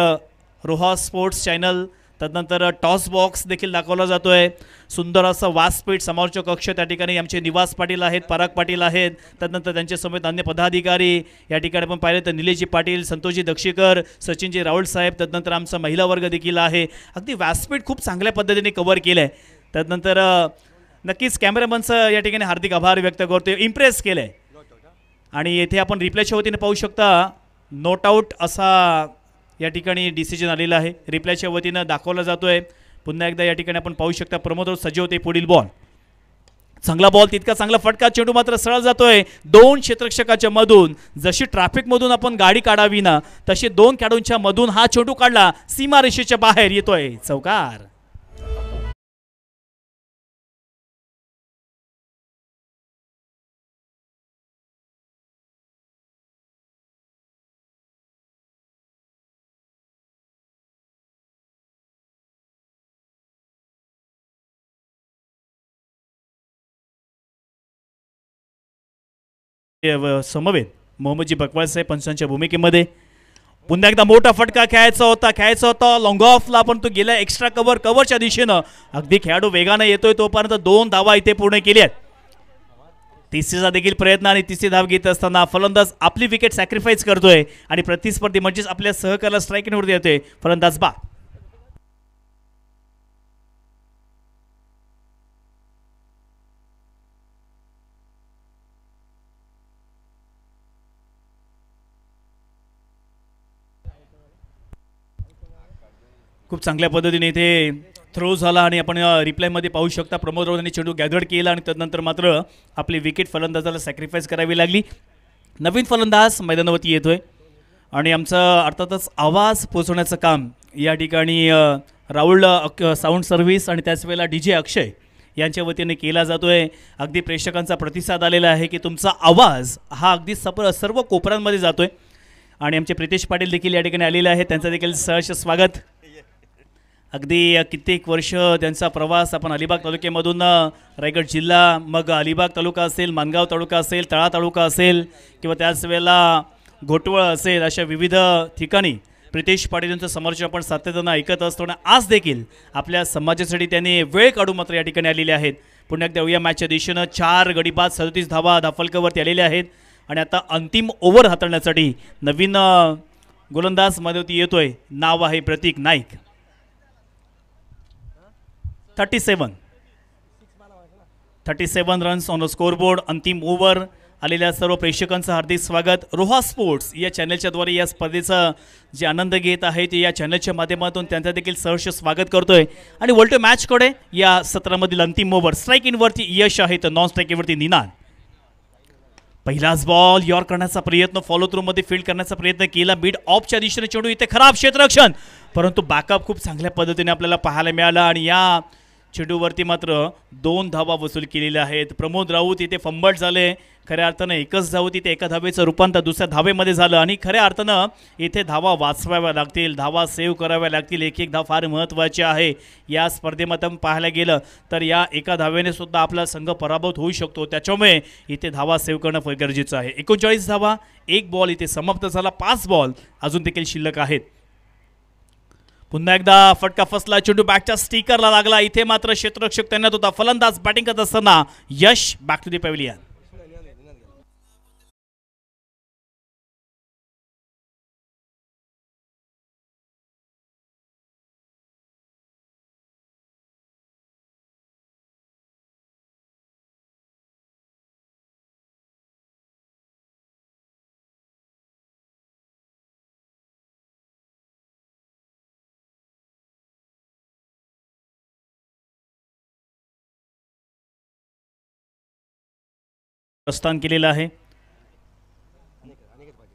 [SPEAKER 1] रोहा स्पोर्ट्स चॅनल. तदनंतर टॉस बॉक्स देखील दाखवला जातो आहे. सुंदर असं व्यासपीठ समालोचक कक्ष. त्या ठिकाणी आमचे निवास पाटील आहेत, पराग पाटील आहेत. तदनंतर त्यांच्यासमवेत अन्य पदाधिकारी या ठिकाणी आपण पाहिले तर निलेशजी पाटील, संतोषजी दक्षीकर, सचिनजी राऊळ साहेब. तदनंतर आमचा महिला वर्ग देखील आहे. अगदी व्यासपीठ खूप चांगल्या पद्धतीने कव्हर केलं आहे. तदनंतर नक्कीच कॅमेरामनचं या ठिकाणी हार्दिक आभार व्यक्त करतो. इम्प्रेस केलं आहे. आणि येथे आपण रिप्लायच्या वतीने पाहू शकता नोट आऊट असा या ठिकाणी डिसिजन आलेला आहे. रिप्लायच्या वतीनं दाखवला जातो आहे. पुन्हा एकदा या ठिकाणी आपण पाहू शकता प्रमोद सज्ज होते. पुढील बॉल, चांगला बॉल, तितका चांगला फटका. चेंडू मात्र सरळ जातोय 2 क्षेत्ररक्षकाच्या मधून. जशी ट्रॅफिकमधून आपण गाडी काढावी ना तशी 2 खेळाडूंच्या मधून हा चेंडू काढला. सीमारेषेच्या बाहेर येतोय चौकार. समवेत मोहम्मदजी बकवाल साहेब पंचांच्या भूमिकेमध्ये. पुन्हा एकदा मोठा फटका खेळायचा होता लॉंग ऑफला, पण तो गेला एक्स्ट्रा कव्हरच्या दिशेनं. अगदी खेळाडू वेगानं येतोय तोपर्यंत 2 धावा इथे पूर्ण केल्यात. तिसरीचा देखील प्रयत्न आणि तिसरी धाव घेत असताना फलंदाज आपली विकेट सॅक्रिफाईस करतोय आणि प्रतिस्पर्धी म्हणजेच आपल्या सहकार्याला स्ट्राईकवर येतोय फलंदाज बा. खूप चांगल्या पद्धतीने इथे थ्रो झाला आणि आपण रिप्लायमध्ये पाहू शकता प्रमोद राऊत यांनी चेंडू गॅदर्ड केला आणि त्यानंतर मात्र आपली विकेट फलंदाजाला सॅक्रिफाईस करावी लागली. नवीन फलंदाज मैदानावरती येतोय आणि आमचं अर्थातच आवाज पोचवण्याचं काम या ठिकाणी राहुल साऊंड सर्व्हिस आणि त्याच वेळेला DJ अक्षय यांच्या वतीने केला जातोय. अगदी प्रेक्षकांचा प्रतिसाद आलेला आहे की तुमचा आवाज हा अगदी सर्व कोपऱ्यांमध्ये जातोय. आणि आमचे प्रितेश पाटील देखील या ठिकाणी आलेले आहेत. त्यांचं देखील सहर्ष स्वागत. अगदी कित्येक वर्ष त्यांचा प्रवास आपण अलिबाग तालुक्यामधून रायगड जिल्हा, मग अलिबाग तालुका असेल, मानगाव तालुका असेल, तळा तालुका असेल किंवा त्याच वेळेला घोटवळ असेल अशा विविध ठिकाणी प्रितेश पाटील यांचं समर्थ आपण सातत्यानं ऐकत असतो आणि आज देखील आपल्या समाजासाठी त्यांनी वेळ काढून मात्र या ठिकाणी आलेले आहेत. पुन्हा एकदा या मॅचच्या दिशेनं 4 गडी बाद 37 धावा धाफलकावरती आलेले आहेत आणि आता अंतिम ओव्हर हाताळण्यासाठी नवीन गोलंदाज मधोमधी येतोय. नाव आहे Pratik Naik. 37 runs on the scoreboard. अंतिम ओव्हर. आलेल्या सर्व प्रेक्षकांचं हार्दिक स्वागत. रोहा स्पोर्ट्स या चॅनलच्याद्वारे या स्पर्धेचा जे आनंद घेत आहेत या चॅनलच्या माध्यमातून त्यांचं देखील सहर्ष स्वागत करतोय. आणि वळतो मॅचकडे. या सत्रामधील अंतिम ओव्हर. स्ट्राईक इनवरती यश आहे तर नॉन स्ट्राईकवरती निनाद. पहिलाच बॉल यॉर्क करण्याचा प्रयत्न, फॉलो थ्रू मध्ये फील्ड करण्याचा प्रयत्न केला. मिड ऑफच्या दिशेने चेंडू. इथे खराब क्षेत्ररक्षण परंतु बॅकअप खूप चांगल्या पद्धतीने आपल्याला पाहायला मिळाला आणि या चेंडूवरती मात्र 2 धावा वसूल केलेल्या आहेत. प्रमोद राऊत इथे फंबल झाले. खऱ्या अर्थानं एकच धाव तिथे एका धावेचं रूपांतर दुसऱ्या धावेमध्ये झालं आणि खऱ्या अर्थानं इथे धावा वाचवाव्या लागतील, धावा सेव्ह कराव्या लागतील. एक धाव फार महत्त्वाची आहे या स्पर्धेमध्ये. पाहायला गेलं तर या एका धावेने सुद्धा आपला संघ पराभूत होऊ शकतो. त्याच्यामुळे इथे धावा सेव्ह करणं फार गरजेचं आहे. 39 धावा. 1 बॉल इथे समाप्त झाला. 5 बॉल अजून देखील शिल्लक आहेत. पुन्हा एकदा फटका फसला. चेंडू बॅटच्या स्टिकरला लागला. इथे मात्र क्षेत्ररक्षक तैनात होता. फलंदाज बॅटिंग करत असताना यश बॅक टू द पॅव्हिलियन. प्रस्थान केलेलं आहे.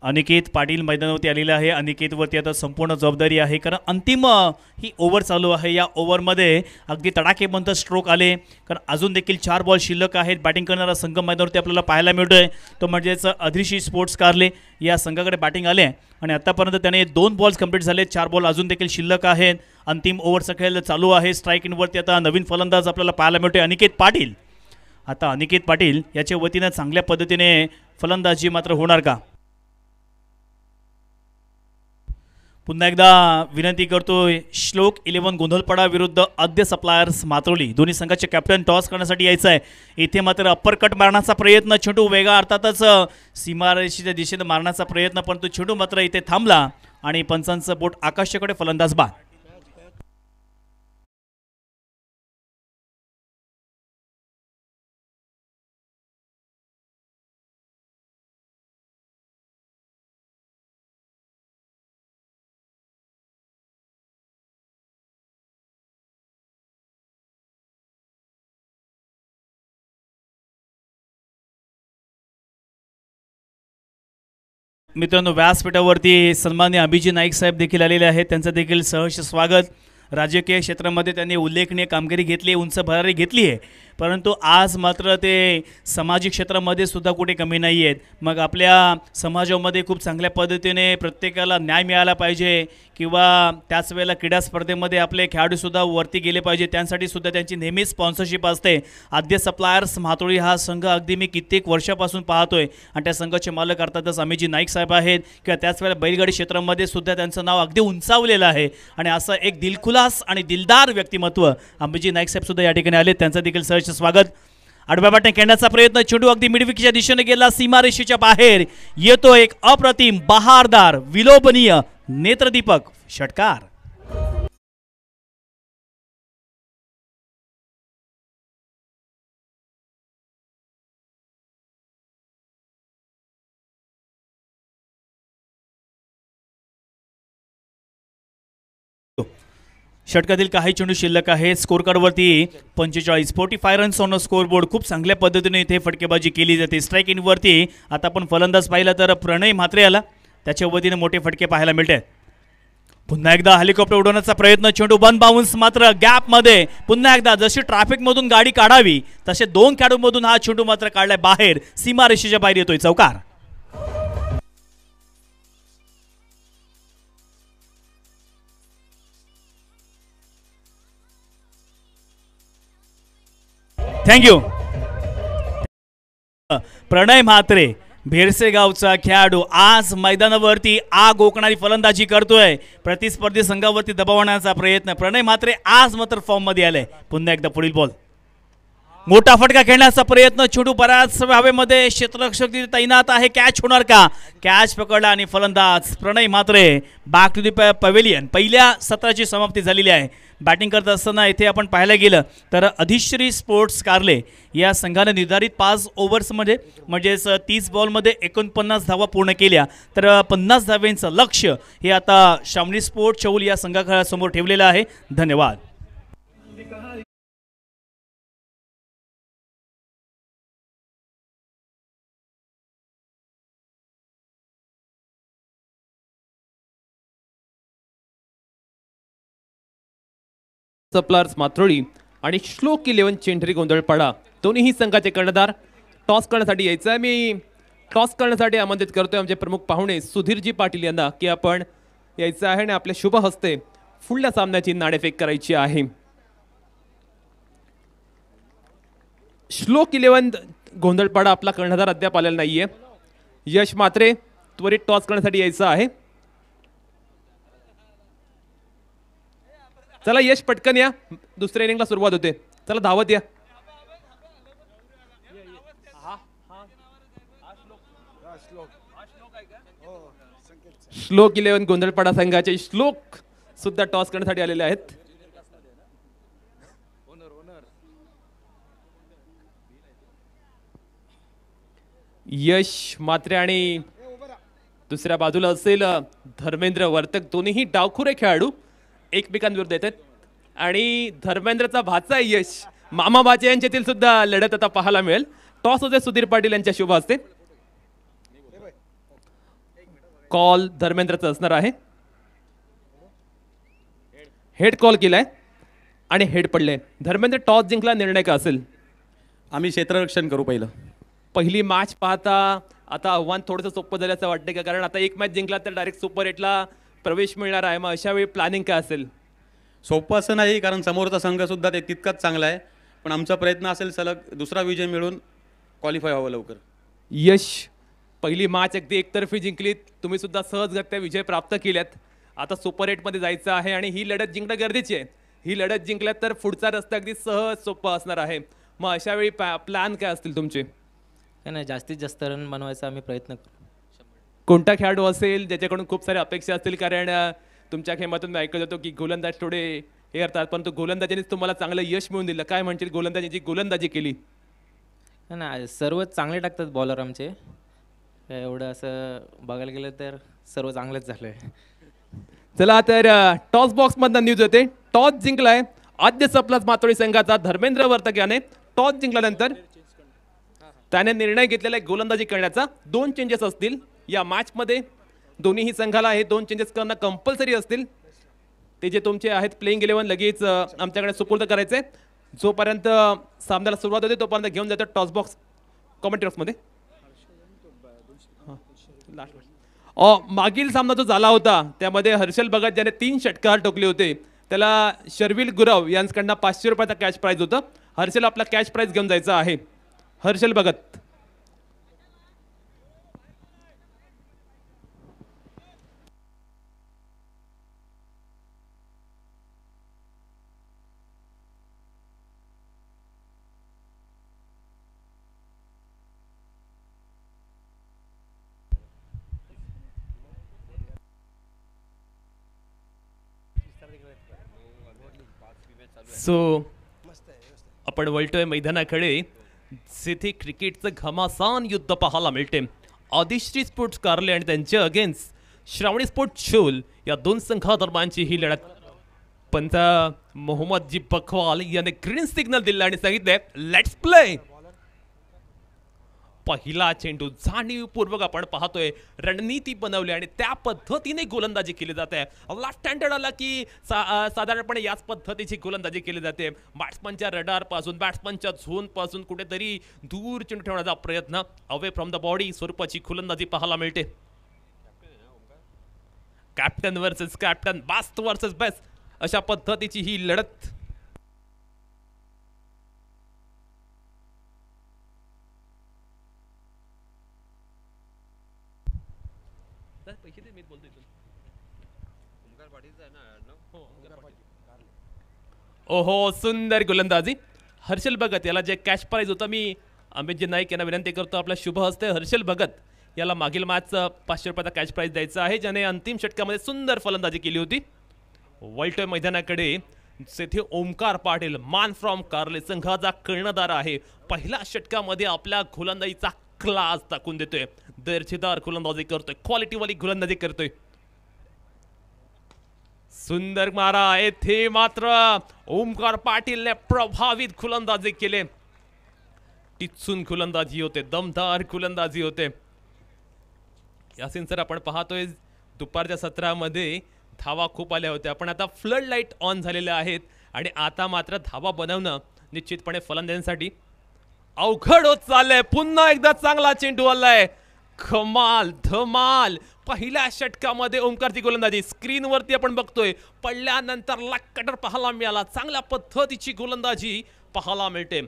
[SPEAKER 1] अनिकेत पाटील मैदानावरती आलेला आहे. अनिकेतवरती आता संपूर्ण जबाबदारी आहे कारण अंतिम ही ओव्हर चालू आहे. या ओव्हरमध्ये अगदी तडाखेबंद स्ट्रोक आले कारण अजून देखील 4 बॉल शिल्लक आहेत. बॅटिंग करणारा संघ मैदानावरती आपल्याला पाहायला मिळतोय तो म्हणजेच अधिशी स्पोर्ट्स कारले या संघाकडे बॅटिंग आले आणि आतापर्यंत त्याने 2 बॉल्स कंप्लीट झाले. 4 बॉल अजून देखील शिल्लक आहेत. अंतिम ओव्हरचा खेळ चालू आहे. स्ट्राईक इनवरती आता नवीन फलंदाज आपल्याला पाहायला मिळतोय अनिकेत पाटील. आता अनिकेत पाटील याच्या वतीनं चांगल्या पद्धतीने फलंदाजी मात्र होणार का? पुन्हा एकदा विनंती करतोय. श्लोक 11 गोंधळपडा विरुद्ध आद्य सप्लायर्स मातोली. दोन्ही संघाचे कॅप्टन टॉस करण्यासाठी यायचं आहे. इथे मात्र अप्पर कट मारण्याचा प्रयत्न. चेंडू वेगा अर्थातच सीमारेषेच्या दिशेने मारण्याचा प्रयत्न पण तो चेंडू मात्र इथे थांबला आणि पंचांचं बोट आकाशाकडे. फलंदाज बाद. मित्रांनो व्यासपीठावरती सन्माननीय अभिजी नाईक साहेब देखील आलेले आहेत. त्यांचं देखील सहर्ष स्वागत. राजकीय क्षेत्रामध्ये त्यांनी उल्लेखनीय कामगिरी घेतली, उंच भरारी घेतली आहे परंतु आज मात्र ते सामाजिक क्षेत्रामध्ये सुद्धा कुठे कमी नाही आहेत. मग आपल्या समाजामध्ये खूप चांगल्या पद्धतीने प्रत्येकाला न्याय मिळाला पाहिजे किंवा त्याच वेळेला क्रीडा स्पर्धेमध्ये आपले खेळाडूसुद्धा वरती गेले पाहिजे त्यासाठी सुद्धा त्यांची नेहमीच स्पॉन्सरशिप असते. आद्य सप्लायर्स म्हातोळी हा संघ अगदी मी कित्येक वर्षापासून पाहतोय आणि त्या संघाचे मालक अर्थातच अमिजी नाईक साहेब आहेत किंवा त्याच वेळेला बैलगाडी क्षेत्रामध्ये सुद्धा त्यांचं नाव अगदी उंचावलेलं आहे आणि असं एक दिलखुलास आणि दिलदार व्यक्तिमत्व अमिजी नाईक साहेब सुद्धा या ठिकाणी आले. त्यांचं देखील सहर्ष स्वागत. आडव्या बाटने खेळण्याचा प्रयत्न. चेंडू अगदी मिडविकीच्या दिशेने गेला. सीमारेषेच्या बाहेर येतो एक अप्रतिम बहारदार विलोभनीय नेत्रदीपक षटकार. षटकातील काही चेंडू शिल्लक आहे. स्कोर कार्डवरती 45 रन्स ऑन स्कोरबोर्ड. खूप चांगल्या पद्धतीने इथे फटकेबाजी केली जाते. स्ट्राईक इनवरती आता आपण फलंदाज पाहिला तर प्रणय म्हात्रे आला. त्याच्या वतीने मोठे फटके पाहायला मिळते. पुन्हा एकदा हेलिकॉप्टर उडवण्याचा प्रयत्न. चेंडू बन बाउन्स मात्र गॅपमध्ये. पुन्हा एकदा जशी ट्रॅफिकमधून गाडी काढावी तसे 2 खेळाडूंमधून हा चेंडू मात्र काढलाय बाहेर. सीमारेषेच्या बाहेर येतोय चौकार. थँक्यू. प्रणय म्हात्रे भेरसे गावचा खेळाडू आज मैदानावरती आग ओकणारी फलंदाजी करतोय. प्रतिस्पर्धी संघावरती दबाव आणण्याचा प्रयत्न. प्रणय मात्रे आज मात्र फॉर्म मध्ये आलाय. पुन्हा एकदा पुढील बॉल. मोठा फटका खेळण्याचा प्रयत्न. छोटू बराच हवेमध्ये क्षेत्ररक्षक तैनात आहे. कॅच होणार का? कॅच पकडला आणि फलंदाज प्रणय मात्रे बॅक टू द पवेलियन. पहिल्या सत्राची समाप्ती झालेली आहे. बॅटिंग करत असताना इथे आपण पाहायला गेलं तर अधिश्री स्पोर्ट्स कारले या संघाने निर्धारित 5 ओव्हर्समध्ये म्हणजेच 30 बॉलमध्ये 49 धावा पूर्ण केल्या. तर 50 धाव्यांचं लक्ष्य हे आता शामली स्पोर्ट्स चौल या संघासमोर ठेवलेलं आहे. धन्यवाद.
[SPEAKER 2] सप्लार्स माथोळी आणि श्लोक 11 चेंढरी गोंधळपाडा दोन्ही संघाचे कर्णधार टॉस करण्यासाठी यायचं आहे. मी टॉस करण्यासाठी आमंत्रित करतोय आमचे प्रमुख पाहुणे सुधीरजी पाटील यांना की आपण यायचं आहे आणि आपल्या शुभ हस्ते पुढल्या सामन्याची नाणेफेक करायची आहे. श्लोक 11 गोंधळपाडा आपला कर्णधार अद्याप आलेला नाहीये. यश मात्रे त्वरित टॉस करण्यासाठी यायचं आहे. चला यश पटकन या. दुसऱ्या इनिंगला सुरुवात होते. चला धावत या. श्लोक 11 गोंधळपाडा संघाचे श्लोक सुद्धा टॉस करण्यासाठी आलेले आहेत. यश मात्रे आणि दुसऱ्या बाजूला असेल धर्मेंद्र वर्तक. दोन्ही डावखुरे खेळाडू एकमेकांविरुद्ध येतात आणि धर्मेंद्रचा भाचा यश मामा बाचे यांच्यातील सुद्धा लढत आता पाहायला मिळेल. टॉस होते सुधीर पाटील यांच्या शुभ हस्ते. कॉल धर्मेंद्रचा असणार आहे. हेड कॉल केलाय आणि हेड पडले. धर्मेंद्र टॉस जिंकला. निर्णय का असेल?
[SPEAKER 3] आम्ही क्षेत्ररक्षण करू.
[SPEAKER 2] पहिली मॅच पाहता आता आव्हान थोडंसं सोपं झाल्याचं वाटतं का? कारण आता एक मॅच जिंकला तर डायरेक्ट सुपर 8ला प्रवेश मिळणार आहे. मग अशा वेळी प्लॅनिंग काय असेल?
[SPEAKER 3] सोपं असं नाही, कारण समोरचा संघ सुद्धा ते तितकाच चांगला आहे. पण आमचा प्रयत्न असेल सलग दुसरा विजय मिळून क्वालिफाय व्हावं लवकर.
[SPEAKER 2] यश पहिली मॅच अगदी एकतर्फी जिंकलीत. तुम्ही सुद्धा सहजगत्या विजय प्राप्त केल्यात. आता सुपर 8मध्ये जायचं आहे आणि ही लढत जिंकणं गरजेची आहे. ही लढत जिंकल्यात तर पुढचा रस्ता अगदी सहज सोपा असणार आहे. मग अशा वेळी प्लॅन काय असतील तुमचे?
[SPEAKER 4] नाही, जास्तीत जास्त रन बनवायचा आम्ही प्रयत्न करू.
[SPEAKER 2] कोणता खेळाडू असेल ज्याच्याकडून खूप साऱ्या अपेक्षा असतील? कारण तुमच्या खेळातून मी ऐकत होतो की गोलंदाज थोडे हे करतात, परंतु गोलंदाजीनेच तुम्हाला चांगलं यश मिळवून दिलं. काय म्हणतील गोलंदाजीची गोलंदाजी केली?
[SPEAKER 4] नाही, सर्व चांगले टाकतात बॉलर आमचे. एवढं असं बघायला गेलं तर सर्व चांगलंच झालंय.
[SPEAKER 2] चला तर टॉस बॉक्स मधनं न्यूज होते. टॉस जिंकलाय आद्य सप्लास मातोळी संघाचा धर्मेंद्र वर्तक याने. टॉस जिंकल्यानंतर त्याने निर्णय घेतलेला आहे गोलंदाजी करण्याचा. 2 चेंजेस असतील या मॅच मध्ये. दोन्हीही संघाला हे 2 चेंजेस करणं कंपल्सरी असतील. ते जे तुमचे आहेत प्लेइंग 11 लगेच आमच्याकडे सुपूर्द करायचे. जोपर्यंत सामन्याला सुरुवात होते तोपर्यंत घेऊन जातो टॉस बॉक्स कॉमेंट्री बॉक्समध्ये. मागील सामना जो झाला होता त्यामध्ये हर्षल भगत ज्याने 3 षटकार ठोकले होते त्याला शर्विल गुरव यांच्याकडनं 500 रुपयाचा कॅश प्राइज होतं. हर्षल आपला कॅश प्राइज घेऊन जायचा आहे. हर्षल भगत. सो आपण वळतोय मैदानाकडे जिथे क्रिकेटचं घमासान युद्ध पाहायला मिळते. आदिश्री स्पोर्ट्स कारले आणि त्यांच्या अगेन्स्ट श्रावणी स्पोर्ट्स चोल या 2 संघादरम्यानची ही लढत. पंत मोहम्मद जी बखवाल याने ग्रीन सिग्नल दिला आणि सांगितले लेट्स प्ले. पहिला चेंडू जाणीवपूर्वक आपण पाहतोय रणनीती बनवली आणि त्या पद्धतीने गोलंदाजी केली जाते. लेफ्ट हँडेड आला की साधारणपणे याच पद्धतीची गोलंदाजी केली जाते. बॅट्समनच्या रडार पासून बॅट्समनच्या झोन पासून कुठेतरी दूर चेंडू ठेवण्याचा प्रयत्न अवे फ्रॉम द बॉडी स्वरूपाची गोलंदाजी पाहायला मिळते. Captain versus captain, best versus best अशा पद्धतीची ही लढत. ओहो सुंदर गोलंदाजी. हर्षल भगत याला जे कॅश प्राईज होतं मी अमितजी नाईक यांना विनंती करतो आपल्या शुभ हस्ते हर्षल भगत याला मागील मॅच 500 रुपयाचा कॅश प्राईज द्यायचा आहे ज्याने अंतिम षटकामध्ये सुंदर फलंदाजी केली होती. वल्टय मैदानाकडे तेथे ओमकार पाटील मान फ्रॉम कार्ले संघाचा कर्णधार आहे. पहिल्या षटकामध्ये आपल्या गोलंदाजीचा क्लास दाखवून देतोय. दर्जेदार गोलंदाजी करतोय क्वालिटीवाली गोलंदाजी करतोय. सुंदर मारा येथे मात्र ओमकार पाटीलने प्रभावित गोलंदाजी केले. टिचून गोलंदाजी होते दमदार गोलंदाजी होते. यासिन सर आपण पाहतोय दुपारच्या सत्रामध्ये धावा खूप आल्या होत्या पण आता फ्लड लाईट ऑन झालेल्या आहेत आणि आता मात्र धावा बनवणं निश्चितपणे फलंदाजांसाठी अवघड होत चाललंय. पुन्हा एकदा चांगला चेंडू आलाय. कमाल धमाल. पहिल्या षटकामध्ये ओमकारची गोलंदाजी स्क्रीनवरती आपण बघतोय पडल्यानंतर लक्कटर पाहायला मिळाला. चांगल्या पद्धतीची गोलंदाजी पाहायला मिळते.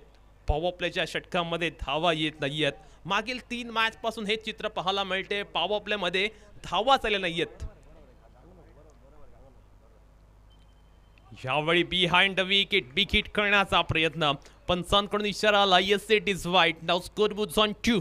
[SPEAKER 2] पॉवर प्लेच्या षटकामध्ये धावा येत नाहीयेत. मागील 3 मॅच पासून हे चित्र पाहायला मिळते. पॉवर प्ले मध्ये धावा आल्या नाहीयेत. यावेळी behind the wicket big hit करण्याचा प्रयत्न पंचांकडून इशारा आला. येस इट इज वाईट. Now scoreboard on 2.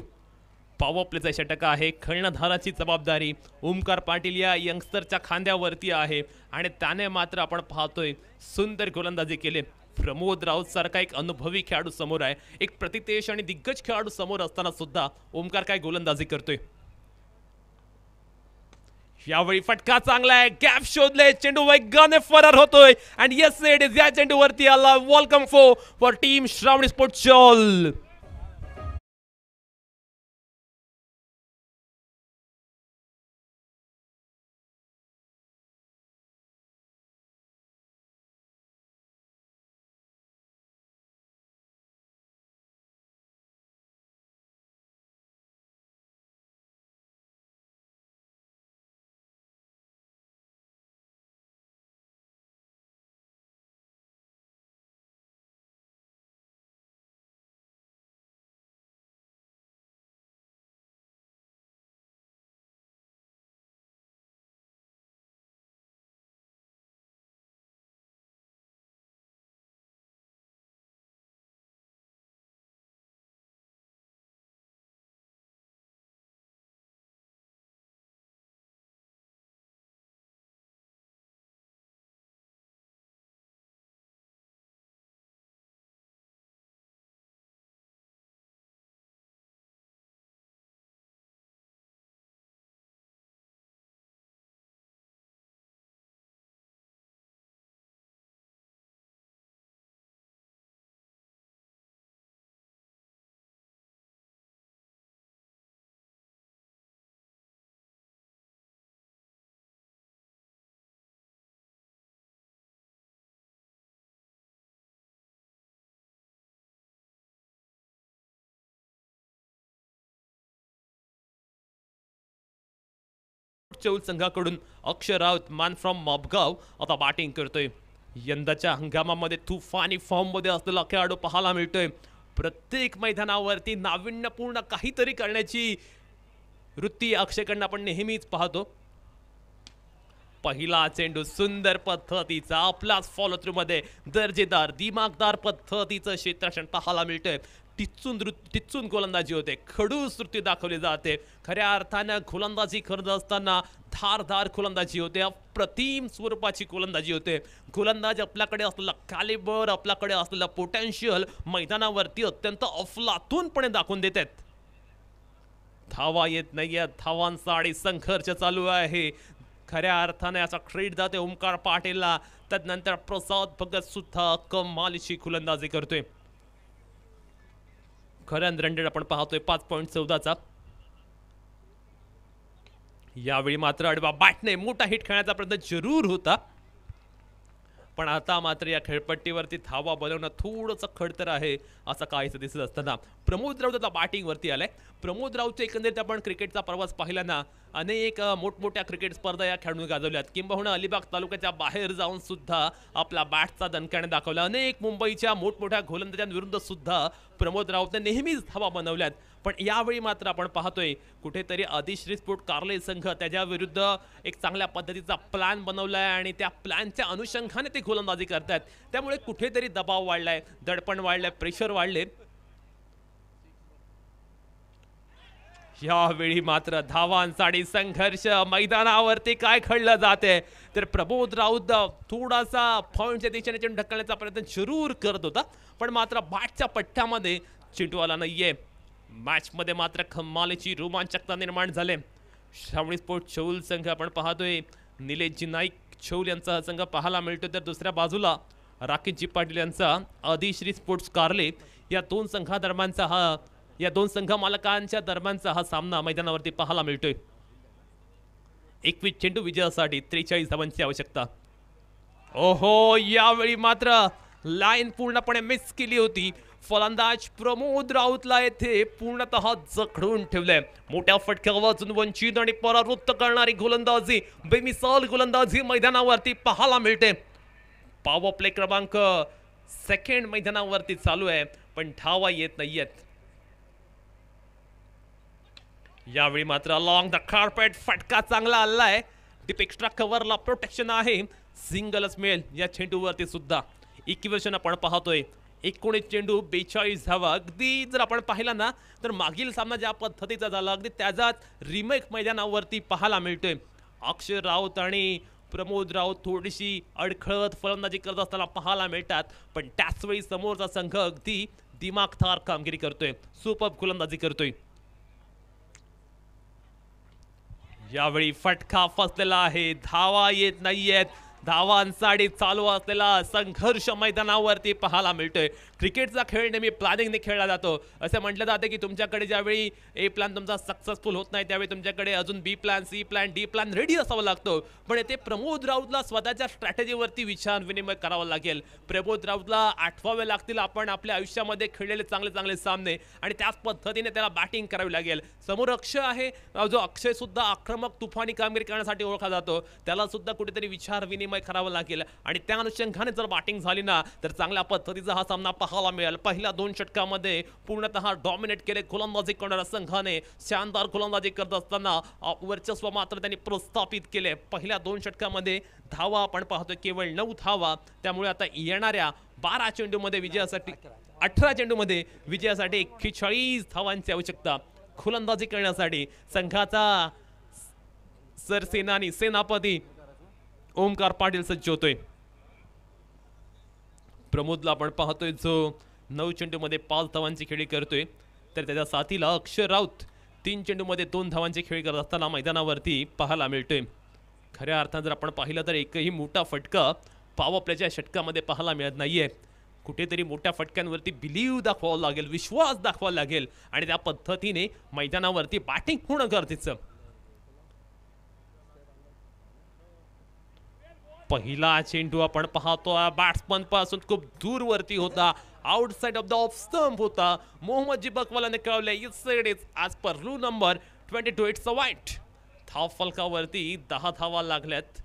[SPEAKER 2] पॉवर प्लेचा षटक आहे. कर्णधाराची जबाबदारी ओमकार पाटील या यंगस्टरच्या खांद्यावरती आहे आणि त्याने मात्र आपण पाहतोय सुंदर गोलंदाजी केले. प्रमोद राऊत सारखा एक अनुभवी खेळाडू समोर आहे. एक प्रतितेश आणि दिग्गज खेळाडू समोर असताना सुद्धा ओमकार काय गोलंदाजी करतोय. यावेळी फटका चांगला आहे. गॅप शोधले. चेंडू वेगाने फरार होतोय आणि येस इट इज या चेंडूवरती आला. Welcome for team Shravani sports Chaul. Chaul संघाकडून अक्षर राऊत मान फ्रॉम मॉबगाव आता बॅटिंग करतोय. यंदाच्या हंगामामध्ये तुफानी फॉर्म मध्ये असलेला खेळाडू पाहायला मिळतोय. प्रत्येक मैदानावरती नाविन्यपूर्ण काहीतरी करण्याची वृत्ती अक्षयकडनं आपण नेहमीच पाहतो. पहिला चेंडू सुंदर पद्धतीचा आपलाच फॉलो थ्रू मध्ये दर्जेदार दिमागदार पद्धतीचं क्षेत्ररक्षण पाहायला मिळतंय. टिचून गोलंदाजी होते. खडूस वृत्ती दाखवली जाते. खऱ्या अर्थानं गोलंदाजी करत असताना धारदार गोलंदाजी होते. अप्रतिम स्वरूपाची गोलंदाजी होते. गोलंदाज आपल्याकडे असलेला कॅलिबर आपल्याकडे असलेला पोटेन्शियल मैदानावरती अत्यंत अफलातूनपणे दाखवून देतात. धावा येत नाहीये. धावांचा आणि संघर्ष चालू आहे. खऱ्या अर्थाने असा क्रेडिट जाते ओमकार पाटीलला. त्यानंतर प्रसाद भगत सुद्धा कमालीची गोलंदाजी करतोय. खरं रन रेट आपण पाहतोय 5.14चा. यावेळी मात्र अडवा बॅटने मोठा हिट खेळण्याचा प्रयत्न जरूर होता पण आता मात्र या खेळपट्टीवरती धावा बनवणं थोडंसं खडतर आहे असं काहीच दिसत असताना प्रमोद राऊत आता बॅटिंग वरती आलाय. प्रमोद राऊतच्या एकंदरीत आपण क्रिकेटचा प्रवास पाहिला ना, अनेक मोठमोठ्या क्रिकेट स्पर्धा या खेळाडूंनी गाजवल्यात, किंबहुना अलिबाग तालुक्याच्या बाहेर जाऊन सुद्धा आपला बॅटचा दणकाने दाखवला. अनेक मुंबईच्या मोठमोठ्या गोलंदाजांविरुद्ध सुद्धा प्रमोद राऊतने नेहमीच धावा बनवल्यात. पण यावेळी मात्र आपण पाहतोय कुठेतरी अधिश्री स्पोर्ट कार्ले संघ त्याच्या विरुद्ध एक चांगल्या पद्धतीचा प्लॅन बनवलाय आणि त्या प्लॅनच्या अनुषंगाने ते गोलंदाजी करतात. त्यामुळे कुठेतरी दबाव वाढलाय, दडपण वाढलंय, प्रेशर वाढले. यावेळी मात्र धावांसाठी संघर्ष मैदानावरती काय घडलं जाते तर प्रमोद राऊत थोडासा पॉइंटच्या दिशेने चेंडू ढकलण्याचा प्रयत्न जरूर करत होता, पण मात्र बॅटच्या पट्ट्यामध्ये चेंडू आला नाहीये. मॅच मध्ये मात्र कमालीची रोमांचकता निर्माण झाले. श्रावणी स्पोर्ट चौल संघ आपण पाहतोय, निलेशजी नाईक चौल यांचा संघ पाहायला मिळतो, तर दुसऱ्या बाजूला राकेशजी पाटील यांचा अधिश्री स्पोर्ट्स कार्ले या दोन संघ मालकांच्या दरम्यानचा हा सामना मैदानावरती पाहायला मिळतोय. 21 चेंडू विजयासाठी 43 धावांची आवश्यकता. ओहो, यावेळी मात्र लाईन पूर्णपणे मिस केली होती. फलंदाज प्रमोद राऊतला येथे पूर्णतः जखडून ठेवलंय. मोठ्या फटक्यावर वंचित आणि परावृत्त करणारी गोलंदाजी, बेमिसाल गोलंदाजी मैदानावरती पाहायला मिळते. पॉवर प्ले क्रमांक सेकंड मैदानावरती चालू आहे, पण धावा येत नाहीयेत. यावेळी मात्र अलॉंग द कार्पेट फटका चांगला आलाय. डीप एक्स्ट्रा कव्हरला प्रोटेक्शन आहे, सिंगलच मिळेल या चेंडूवरती सुद्धा. इक्वेशन आपण पाहतोय 19 चेंडू 42 धावा. अगदी जर आपण पाहिला ना तर मागील सामना ज्या पद्धतीचा झाला अगदी त्याचाच रिमेक मैदानावरती पाहायला मिळतोय. अक्षय राऊत आणि प्रमोद राऊत थोडीशी अडखळत फलंदाजी करत असताना पाहायला मिळतात, पण त्याचवेळी समोरचा संघ अगदी दिमागदार कामगिरी करतोय, सुपर गोलंदाजी करतोय. यावेळी फटका फसलेला आहे, धावा येत नाहीयेत. धावांसाठी चालू असलेला संघर्ष मैदानावरती पाहायला मिळतोय. क्रिकेटचा खेळ नेहमी प्लॅनिंगने खेळला जातो. असं म्हटलं जातं की तुमच्याकडे ज्यावेळी ए प्लॅन तुमचा सक्सेसफुल होत नाही त्यावेळी तुमच्याकडे अजून B plan, C plan, D plan ready असावा लागतो. पण येथे प्रमोद राऊतला स्वतःच्या स्ट्रॅटेजीवरती विचार विनिमय करावा लागेल. प्रमोद राऊतला आठवावे लागतील आपण आपल्या आयुष्यामध्ये खेळलेले चांगले चांगले सामने, आणि त्याच पद्धतीने त्याला बॅटिंग करावी लागेल. समोर अक्षय आहे, जो अक्षय सुद्धा आक्रमक तुफानी कामगिरी करण्यासाठी ओळखला जातो. त्याला सुद्धा कुठेतरी विचार विनिमय करावा लागेल, आणि त्या अनुषंगाने जर बॅटिंग झाली ना तर चांगल्या पद्धतीचा हा सामना पाहायला मिळेल. पहिल्या 2 षटकामध्ये पूर्णतः डॉमिनेट केले गोलंदाजी करणाऱ्या संघाने. शानदार गोलंदाजी करत असताना वर्चस्व मात्र त्यांनी प्रस्थापित केले. पहिल्या 2 षटकामध्ये धावा आपण पाहतोय केवळ 9 धावा. त्यामुळे आता येणाऱ्या 12 चेंडूमध्ये विजयासाठी 18 चेंडूमध्ये विजयासाठी 41 धावांची आवश्यकता. गोलंदाजी करण्यासाठी संघाचा सरसेनानी सेनापती ओमकार पाटील सज्ज होतोय. प्रमोदला आपण पाहतोय जो 9 चेंडूमध्ये 5 धावांची खेळी करतोय, तर त्याच्या साथीला अक्षय राऊत 3 चेंडूमध्ये 2 धावांची खेळी करत असताना मैदानावरती पाहायला मिळतोय. खऱ्या अर्थानं जर आपण पाहिलं तर एकही मोठा फटका पॉवर प्लेच्या षटकामध्ये पाहायला मिळत नाहीये. कुठेतरी मोठ्या फटक्यांवरती बिलीव दाखवावं लागेल, विश्वास दाखवावा लागेल, आणि त्या पद्धतीने मैदानावरती बॅटिंग होणं गरजेचं. पहिला चेंडू आपण पाहतो बॅट्समन पासून खूप दूर वरती होता, outside of the off stump होता. मोहम्मद जिबकवालाने कळवले it's as per rule number 22 it's a वाईट. धाव फलकावरती 10 धावा लागल्यात.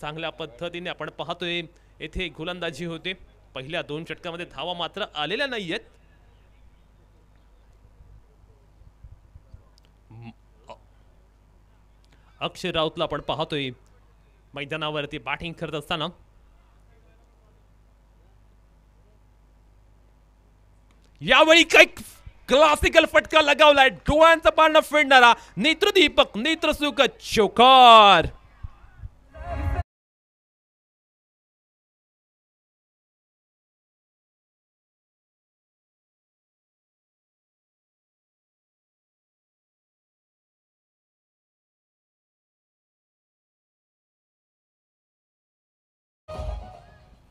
[SPEAKER 2] चांगल्या पद्धतीने आपण पाहतोय येथे गोलंदाजी होते. पहिल्या 2 षटकामध्ये धावा मात्र आलेल्या नाहीयेत. अक्षय राऊतला आपण पाहतोय मैदानावरती बॅटिंग करत असताना. यावेळी काही क्लासिकल फटका लगावलाय, डोळ्यांचा पारणं फेडणारा नेत्रदीपक नेत्रसुख चौकार.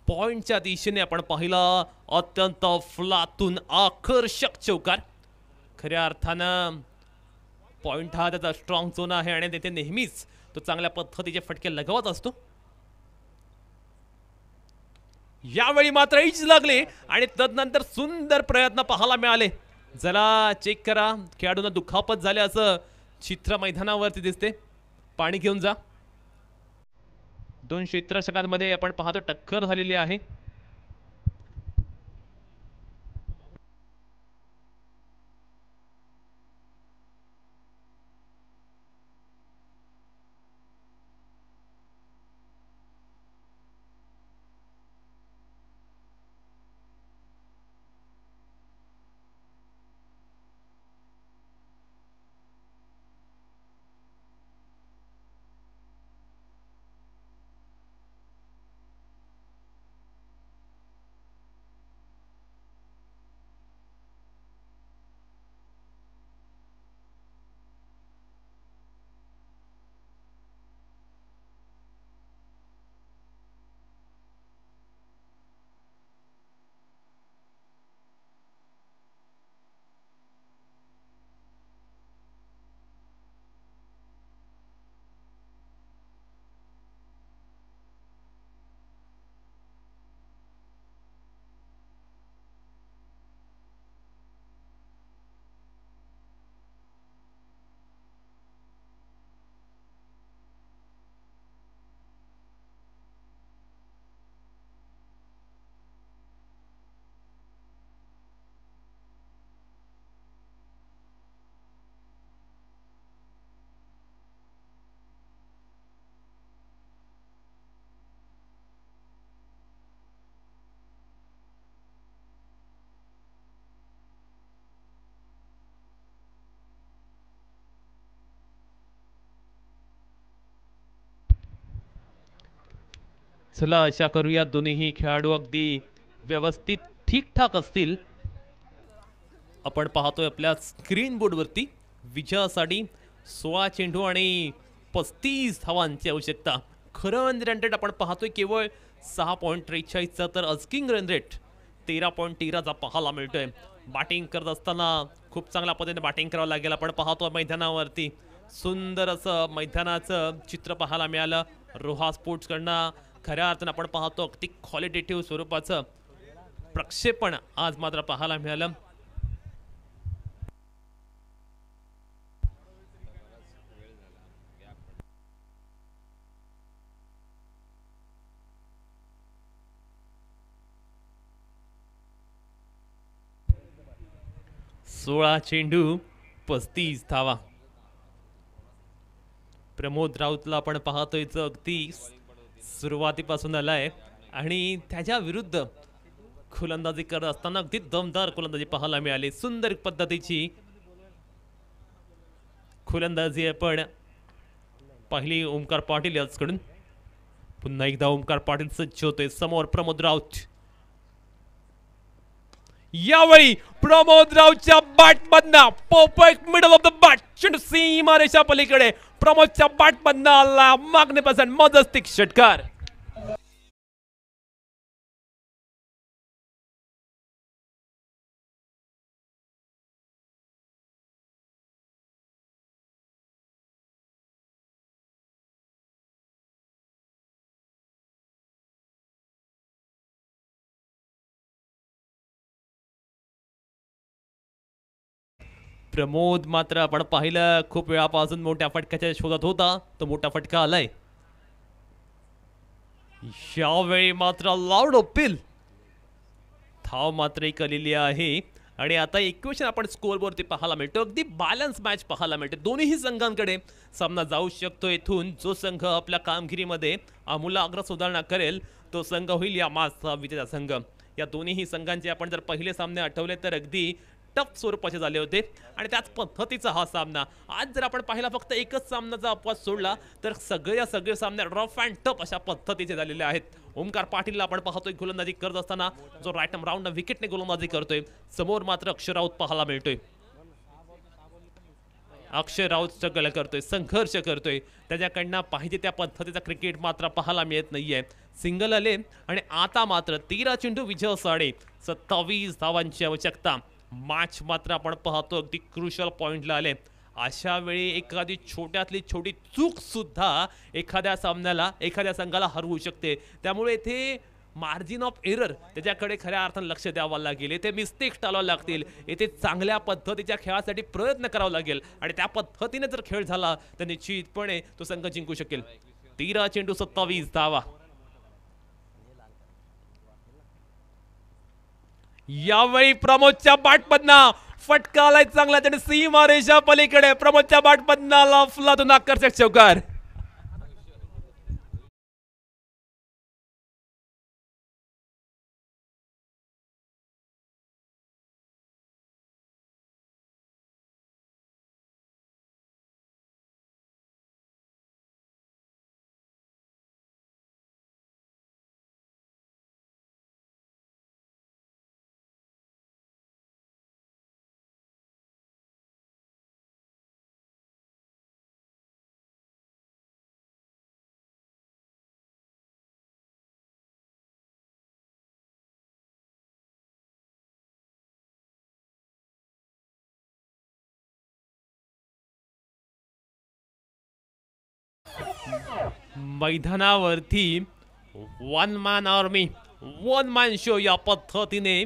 [SPEAKER 2] पॉइंटच्या दिशेने आपण पाहिलं अत्यंत फुलातून आकर्षक चौकार. खऱ्या अर्थानं पॉइंट हा त्याचा स्ट्रॉंग झोन आहे आणि तिथे नेहमीच तो चांगल्या पद्धतीचे फटके लगावत असतो. यावेळी मात्र इज लागले आणि तदनंतर सुंदर प्रयत्न पाहायला मिळाले. जरा चेक करा, खेळाडूंना दुखापत झाले असं चित्र मैदानावरती दिसते. पाणी घेऊन जा. 2 क्षेत्ररक्षकांमध्ये आपण पाहतो टक्कर झालेली आहे. चला आशा करूया दोन्ही खेळाडू अगदी व्यवस्थित ठीकठाक असतील. आपण पाहतोय आपल्या स्क्रीन बोर्डवरती विजयासाठी 16 चेंडू आणि 35 धावांची आवश्यकता. खरं रन रेट आपण पाहतोय केवळ 6.43चा, तर अस्किंग रन रेट 13.13चा पाहायला मिळतोय. बॅटिंग करत असताना खूप चांगल्या पद्धतीने बॅटिंग करावं लागेल. आपण पाहतोय मैदानावरती सुंदर असं मैदानाचं चित्र पाहायला मिळालं. रोहा स्पोर्ट्सकडनं खऱ्या अर्थानं आपण पाहतो अगदी क्वालिटेटिव्ह स्वरूपाचं प्रक्षेपण आज मात्र पाहायला मिळालं. सोळा चेंडू 35 धावा. प्रमोद राऊतला आपण पाहतोय अगदी सुरुवातीपासून आलाय आणि त्याच्या विरुद्ध गोलंदाजी करत असताना अगदी दमदार गोलंदाजी पाहायला मिळाली. सुंदर पद्धतीची गोलंदाजी आपण पहिली ओमकार पाटील याचकडून. पुन्हा एकदा ओमकार पाटील सज्ज होतोय. समोर प्रमोद राऊत. यावेळी प्रमोद राऊतच्या बॅटमधनं perfect middle of the bat, चेंडू सीमारेषा पलीकडे. प्रमोदच्या बॅटमधनं आला मॅग्निफिसंट मजेस्टिक षटकार. प्रमोद मात्र आपण पाहिलं खूप वेळापासून मोठ्या फटक्याच्या शोधात होता. तो मोठा फटका आलाय. यावेळी मात्र लाऊड अपील. धाव मात्र एक आलेली आहे आणि आता इक्वेशन आपण स्कोअरवरती पाहायला मिळतो. अगदी बॅलन्स मॅच पाहायला मिळते. दोन्ही संघांकडे सामना जाऊ शकतो. इथून जो संघ आपल्या कामगिरीमध्ये आमूलाग्र सुधारणा करेल तो संघ होईल या मासचा विजेता संघ. या दोन्ही संघांचे आपण जर पहिले सामने आठवले तर अगदी टफ स्वरूपाचे झाले होते आणि त्याच पद्धतीचा हा सामना. आज जर आपण पाहिला फक्त एकच सामनाचा अपवाद सोडला तर सगळे सामने रफ अँड टफ अशा पद्धतीचे झालेले आहेत. ओमकार पाटीलला आपण पाहतोय गोलंदाजी करत असताना जो राईट आर्म राऊंड विकेटने गोलंदाजी करतोय. समोर मात्र अक्षर राऊत पाहायला मिळतोय. अक्षय राऊत स्ट्रगल करतोय, संघर्ष करतोय. त्याच्याकडनं पाहिजे त्या पद्धतीचा क्रिकेट मात्र पाहायला मिळत नाहीये. सिंगल आले आणि आता मात्र 13 चेंडू विजयासाठी 27 धावांची आवश्यकता. मॅच मात्र आपण पाहतो अगदी क्रुशियल पॉइंटला आले. अशा वेळी एखादी छोट्यातली छोटी चूक सुद्धा एखाद्या सामन्याला एखाद्या संघाला हरवू शकते. त्यामुळे इथे मार्जिन ऑफ एरर त्याच्याकडे खऱ्या अर्थानं लक्ष द्यावं लागेल. येथे मिस्टेक्स टाळावं लागतील. येथे चांगल्या पद्धतीच्या खेळासाठी प्रयत्न करावा लागेल आणि त्या पद्धतीने जर खेळ झाला तर निश्चितपणे तो संघ जिंकू शकेल. 13 चेंडू 27 धावा. यावेळी प्रमोदच्या बॅटमधनं फटका आलाय चांगला त्याने सीमारेषा पलीकडे. प्रमोदच्या बॅटमधनं फुलातून आकर्षक चौकार. मैदानावरती one man army one man show या पद्धतीने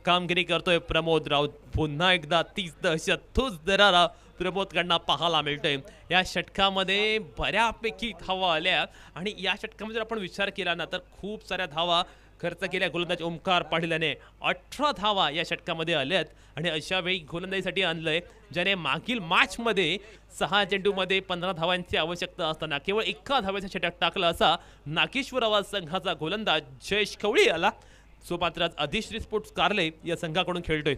[SPEAKER 2] कामगिरी करतोय प्रमोद राऊत. पुन्हा एकदा 30 दहशत ठोस दरारा प्रमोदकडनं पाहायला मिळतोय. या षटकामध्ये बऱ्यापैकी धावा आल्या आणि या षटकामध्ये जर आपण विचार केला ना तर खूप साऱ्या धावा खर्च केल्या गोलंदाज ओमकार पाटीलने. 18 धावा या षटकामध्ये आल्यात आणि अशा वेळी गोलंदाजीसाठी आणलंय ज्याने मागील मॅचमध्ये 6 चेंडूमध्ये 15 धावांची आवश्यकता असताना केवळ 1 धावेचा षटक टाकला असा नागेश्वर आवाज संघाचा गोलंदाज जयेश कवळी आला. सो मात्र अधिश्री स्पोर्ट्स कारले या संघाकडून खेळतोय.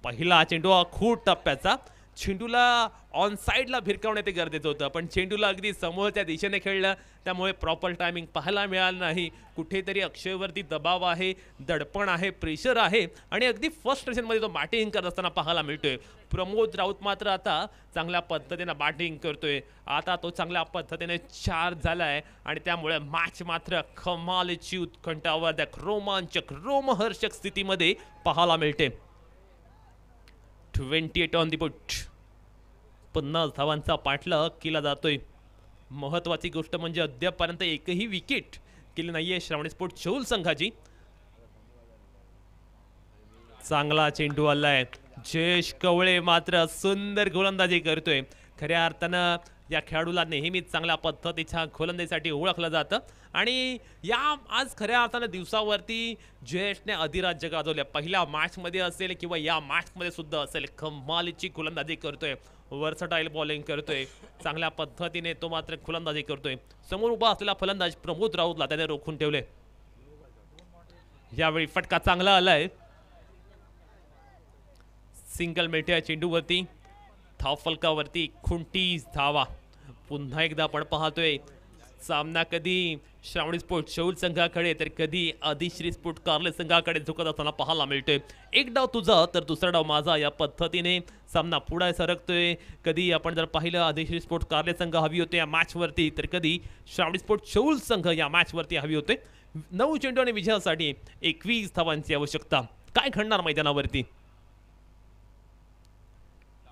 [SPEAKER 2] पहिला चेंडू खूप टप्प्याचा. चेंडूला ऑन साईडला भिरकावणे ते गरजेचं होतं पण चेंडूला अगदी समोरच्या दिशेने खेळलं त्यामुळे प्रॉपर टायमिंग पाहायला मिळालं नाही. कुठेतरी अक्षयवरती दबाव आहे, दडपण आहे, प्रेशर आहे आणि अगदी फर्स्ट स्टेशनमध्ये तो बॅटिंग करत असताना पाहायला मिळतोय. प्रमोद राऊत मात्र आता चांगल्या पद्धतीने बॅटिंग करतोय. आता तो चांगल्या पद्धतीने चार्ज झालाय आणि त्यामुळे मॅच मात्र कमालीची उत्कंठावर्धक रोमांचक रोमहर्षक स्थितीमध्ये पाहायला मिळते. 28 ऑन दी बुट. 50 धावांचा पाठलाग केला जातोय. महत्वाची गोष्ट म्हणजे अद्यापपर्यंत एकही विकेट केली नाहीये श्रावणी स्पोर्ट्स चौल संघाची. चांगला चेंडू आलाय. जयेश कवळे मात्र सुंदर गोलंदाजी करतोय. खऱ्या अर्थानं या खेळाडूला नेहमीच चांगल्या पद्धतीच्या गोलंदाजीसाठी ओळखलं जातं आणि या आज खऱ्या अर्थानं दिवसावरती जयेशने अधिराज्य गाजवले. पहिल्या मॅचमध्ये असेल किंवा या मॅचमध्ये सुद्धा असेल कमालीची गोलंदाजी करतोय. वर्सटाईल बॉलिंग करतोय. चांगल्या पद्धतीने तो मात्र गोलंदाजी करतोय. समोर उभा असलेला फलंदाज प्रमोद राऊतला त्याने रोखून ठेवले. यावेळी फटका चांगला आलाय. सिंगल मिळते चेंडूवरती. धावफलकावरती 29 धावा. पुन्हा एकदा आपण पाहतोय सामना कधी श्रावणी स्पोर्ट्स शौल संघाकडे तर कधी अधिश्री स्पोर्ट्स कारले संघाकडे झुकत असताना पाहायला मिळतोय. एक डाव तुझा तर दुसरा डाव माझा या पद्धतीने सामना पुढे सरकतोय. कधी आपण जर पाहिलं अधिश्री स्पोर्ट्स कारले संघ हवी होते या मॅचवरती तर कधी श्रावणी स्पोर्ट्स शौल संघ या मॅचवरती हवी होते. 9 चेंडू आणि विजयासाठी 21 धावांची आवश्यकता. काय घडणार मैदानावरती?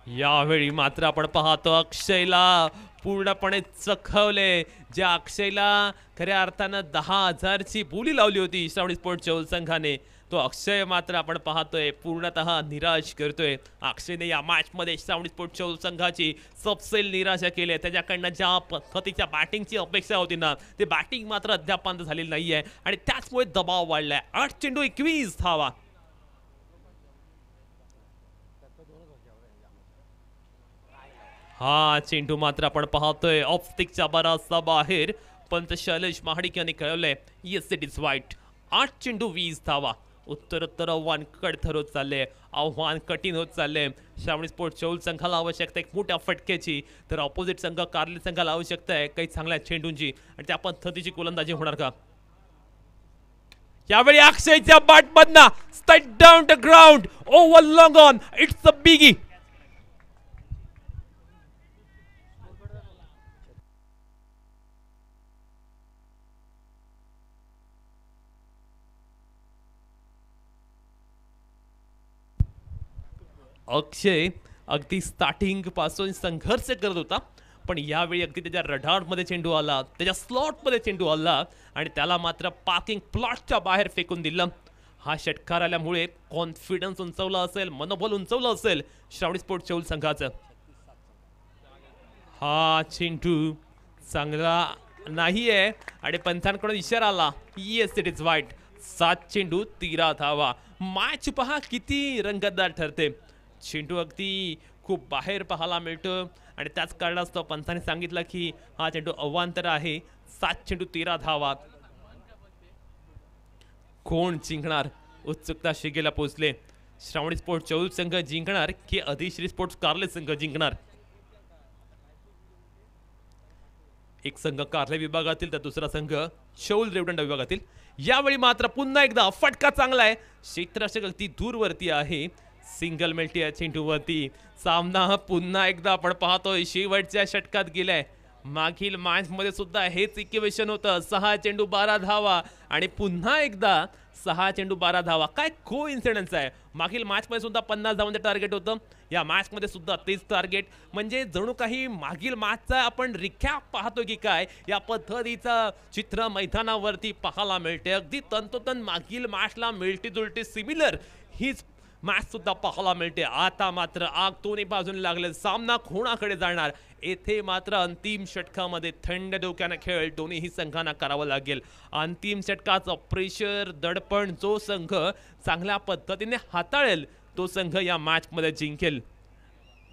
[SPEAKER 2] यावेळी मात्र आपण पाहतो अक्षयला पूर्णपणे चखवले. ज्या अक्षयला खऱ्या अर्थानं 10,000ची बोली लावली होती श्रावणी स्पोर्ट्स चौल संघाने तो अक्षय मात्र आपण पाहतोय पूर्णतः निराश करतोय. अक्षयने या मॅचमध्ये श्रावणी स्पोर्ट्स चौल संघाची सबसेल निराशा केली. त्याच्याकडनं ज्या पद्धतीच्या बॅटिंगची अपेक्षा होती ना ते बॅटिंग मात्र अद्यापर्यंत झालेली नाहीये आणि त्याचमुळे दबाव वाढलाय. 8 चेंडू 21 धावा. हा चेंडू मात्र आपण पाहतोय ऑफ स्टिकच्या बराचसा बाहेर. पंच शैलेश महाडिक यांनी कळवलंय येस इट इज वाईट. 8 चेंडू 20 धावा. उत्तरोत्तर आव्हान कडथर होत चालले. आव्हान कठीण होत चालले. श्रावणी स्पोर्ट्स चौल संघाला आवश्यकता एक मोठ्या फटक्याची तर ऑपोजिट संघ कारले संघाला आवश्यकता आहे काही चांगल्या चेंडूंची आणि त्या पद्धतीची गोलंदाजी होणार का? यावेळी अक्षयच्या बॅटमधनं strike down the ground over long on. It's a biggie. Akshay अगदी स्टार्टिंग पासून संघर्ष करत होता पण यावेळी अगदी त्याच्या रडारमध्ये चेंडू आला, त्याच्या स्लॉटमध्ये चेंडू आला आणि त्याला मात्र पार्किंग प्लॉटच्या बाहेर फेकून दिलं. हा षटकार आल्यामुळे कॉन्फिडन्स उंचवला असेल, मनोबल उंचवलं असेल श्रावणी स्पोर्ट्स चौल संघाचं. हा चेंडू चांगला नाहीये आणि पंचांकडून इशारा आला, येस इट इज वाईट. 7 चेंडू 13 धावा. मॅच पहा किती रंगतदार ठरते. चेंडू अगदी खूप बाहेर पाहायला मिळतो आणि त्याच कारणास्तव पंचांनी सांगितलं की हा चेंडू अवांतर आहे. 7 चेंडू 13 धावा. कोण जिंकणार? उत्सुकता शिगेला पोहोचले. श्रावणी स्पोर्ट्स चौल संघ जिंकणार की अधिश्री स्पोर्ट्स कार्ले संघ जिंकणार? एक संघ कार्ले विभागातील तर दुसरा संघ चौल रेवदंडा विभागातील. यावेळी मात्र पुन्हा एकदा फटका चांगला आहे. क्षेत्ररक्षक अगदी दूरवरती आहे. सिंगल मिळते या चेंडूवरती. सामना पुन्हा एकदा आपण पाहतोय शेवटच्या षटकात गेलाय. मागील मॅच मध्ये सुद्धा हेच इक्वेशन होतं. 6 चेंडू 12 धावा आणि पुन्हा एकदा 6 चेंडू 12 धावा. काय को इन्सिडन्स आहे. मागील मॅच मध्ये सुद्धा 50 धावांचं टार्गेट होतं. या मॅच मध्ये सुद्धा तेच टार्गेट. म्हणजे जणू काही मागील मॅचचा आपण रिकॅप पाहतो की काय या पद्धतीचं चित्र मैदानावरती पाहायला मिळते. अगदी तंतोतंत मागील मॅचला मिळती जुळती सिमिलर हीच मॅच सुद्धा पाहायला मिळते. आता मात्र आग दोन्ही बाजूने लागले. सामना कोणाकडे जाणार? येथे मात्र अंतिम षटकामध्ये थंड डोक्याने खेळ दोन्ही संघांना करावा लागेल. अंतिम षटकाचं प्रेशर दडपण जो संघ चांगल्या पद्धतीने हाताळेल तो संघ या मॅच मध्ये जिंकेल.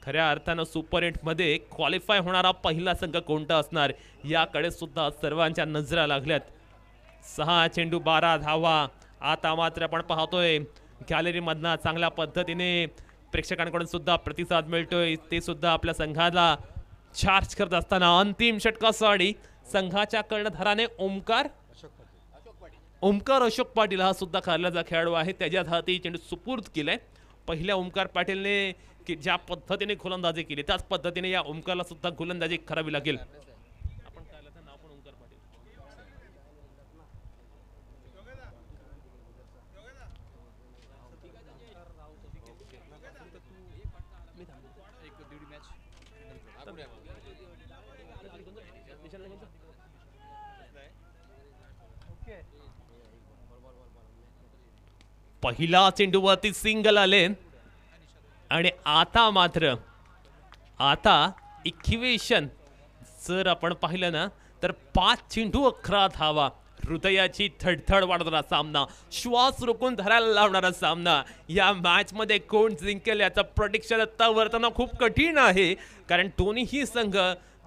[SPEAKER 2] खऱ्या अर्थानं सुपर 8 मध्ये क्वालिफाय होणारा पहिला संघ कोणता असणार याकडे सुद्धा सर्वांच्या नजरा लागल्यात. 6 चेंडू 12 धावा. आता मात्र आपण पाहतोय गॅलरी मधनं चांगल्या पद्धतीने प्रेक्षकांकडून सुद्धा प्रतिसाद मिळतोय. ते सुद्धा आपल्या संघाला चार्ज करत असताना अंतिम षटकासाठी संघाच्या कर्णधाराने ओमकार अशोक पाटील हा सुद्धा कार्ल्याचा खेळाडू आहे. त्याच्याच हाती चेंडू सुपूर्द केलाय. पहिल्या ओमकार पाटीलने की ज्या पद्धतीने गोलंदाजी केली त्याच पद्धतीने या ओमकारला सुद्धा गोलंदाजी करावी लागेल. आपण कार्ल्याचं नाव पण ओमकार पाटील. पहिला चेंडूवरती सिंगल आले आणि आता मात्र इक्वेशन जर आपण पाहिलं ना तर 5 चेंडू 11 धावा. हृदयाची धडधड वाढवणारा सामना, श्वास रोखून धरायला लावणारा सामना. या मॅच मध्ये कोण जिंकेल याचं प्रेडिक्शन आता वर्तवणं खूप कठीण आहे. कारण दोन्ही संघ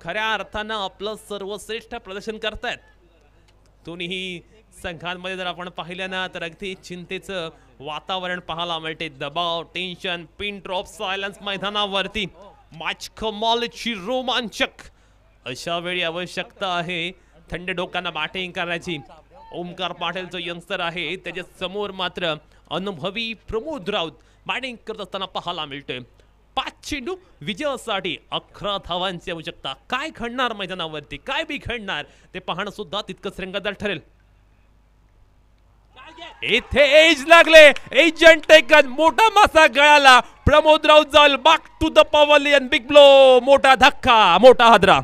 [SPEAKER 2] खऱ्या अर्थानं आपलं सर्वश्रेष्ठ प्रदर्शन करतायत. दोन्ही संघांमध्ये जर आपण पाहिलं ना तर अगदी चिंतेचं वातावरण पाहायला मिळते. दबाव, टेन्शन, पिन ड्रॉप, सायलन्स मैदानावरती. मॅच कमालीची, रोमांचक. अशा वेळी आवश्यकता आहे थंड डोक्यानं बॅटिंग करण्याची. ओमकार पाटील जो यंगस्टर आहे त्याच्या समोर मात्र अनुभवी प्रमोद राऊत बॅटिंग करत असताना पाहायला मिळतोय. 5 चेंडू विजयासाठी 11 धावांची आवश्यकता. काय घडणार मैदानावरती, काय बिघडणार ते पाहणं सुद्धा तितकंच रंगतदार ठरेल. इथे एज लागले, एजंट टेकन, मोठा मासा गळाला. प्रमोद राऊत जाईल back to the pavilion. Big blow, मोठा धक्का, मोठा हादरा.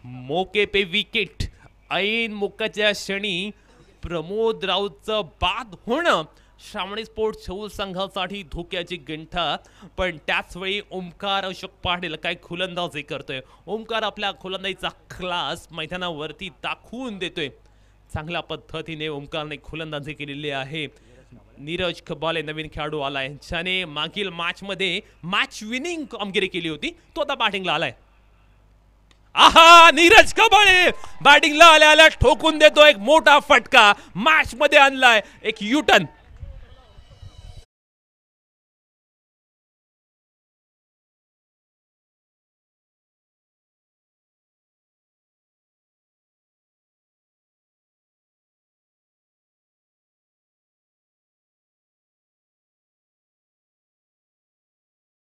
[SPEAKER 2] मोके पे विकेट. ऐन मोक्याच्या क्षणी प्रमोद राऊतचं बाद होणं श्रावणी स्पोर्ट्स चौल संघासाठी धोक्याची गंठा. पण त्याच वेळी ओमकार अशोक पाटील काय गोलंदाजी करतोय. ओमकार आपल्या गोलंदाजीचा क्लास मैदानावरती दाखवून देतोय. चांगल्या पद्धतीने ओमकारने गोलंदाजी केलेली आहे. नीरज खबाले नवीन खेळाडू आलाय ज्याने मागील मॅच मध्ये मॅच विनिंग कामगिरी केली होती. तो आता बॅटिंगला आलाय. आहा, नीरज खबाळे बॅटिंगला आल्या ठोकून देतो एक मोठा फटका. मॅच मध्ये आणलाय एक युटर्न.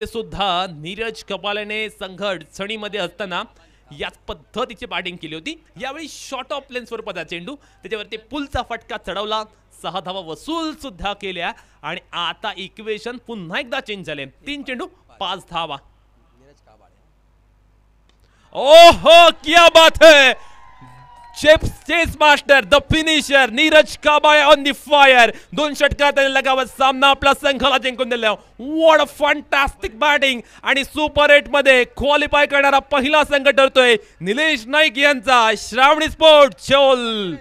[SPEAKER 2] ते सुद्धा नीरज कपालेने संघ अडचणीमध्ये असताना याच पद्धतीची बॅटिंग केली होती. यावेळी शॉर्ट ऑफ लेन स्वरूपाचा चेंडू, त्याच्यावरती पुलचा फटका चढवला, 6 धावा वसूल सुद्धा केल्या आणि आता इक्वेशन पुन्हा एकदा चेंज झाले. 3 चेंडू 5 धावा. ओहो क्या बात है, chase master the finisher Neeraj Kabale on the fire. 2 षटकार त्याने लगावत सामना आपला संघाला जिंकून दिला. व्हॉट अ फॅन्टास्टिक बॅटिंग आणि सुपर 8 मध्ये क्वालिफाय करणारा पहिला संघ ठरतोय निलेश नाईक यांचा श्रावणी स्पोर्ट चोल.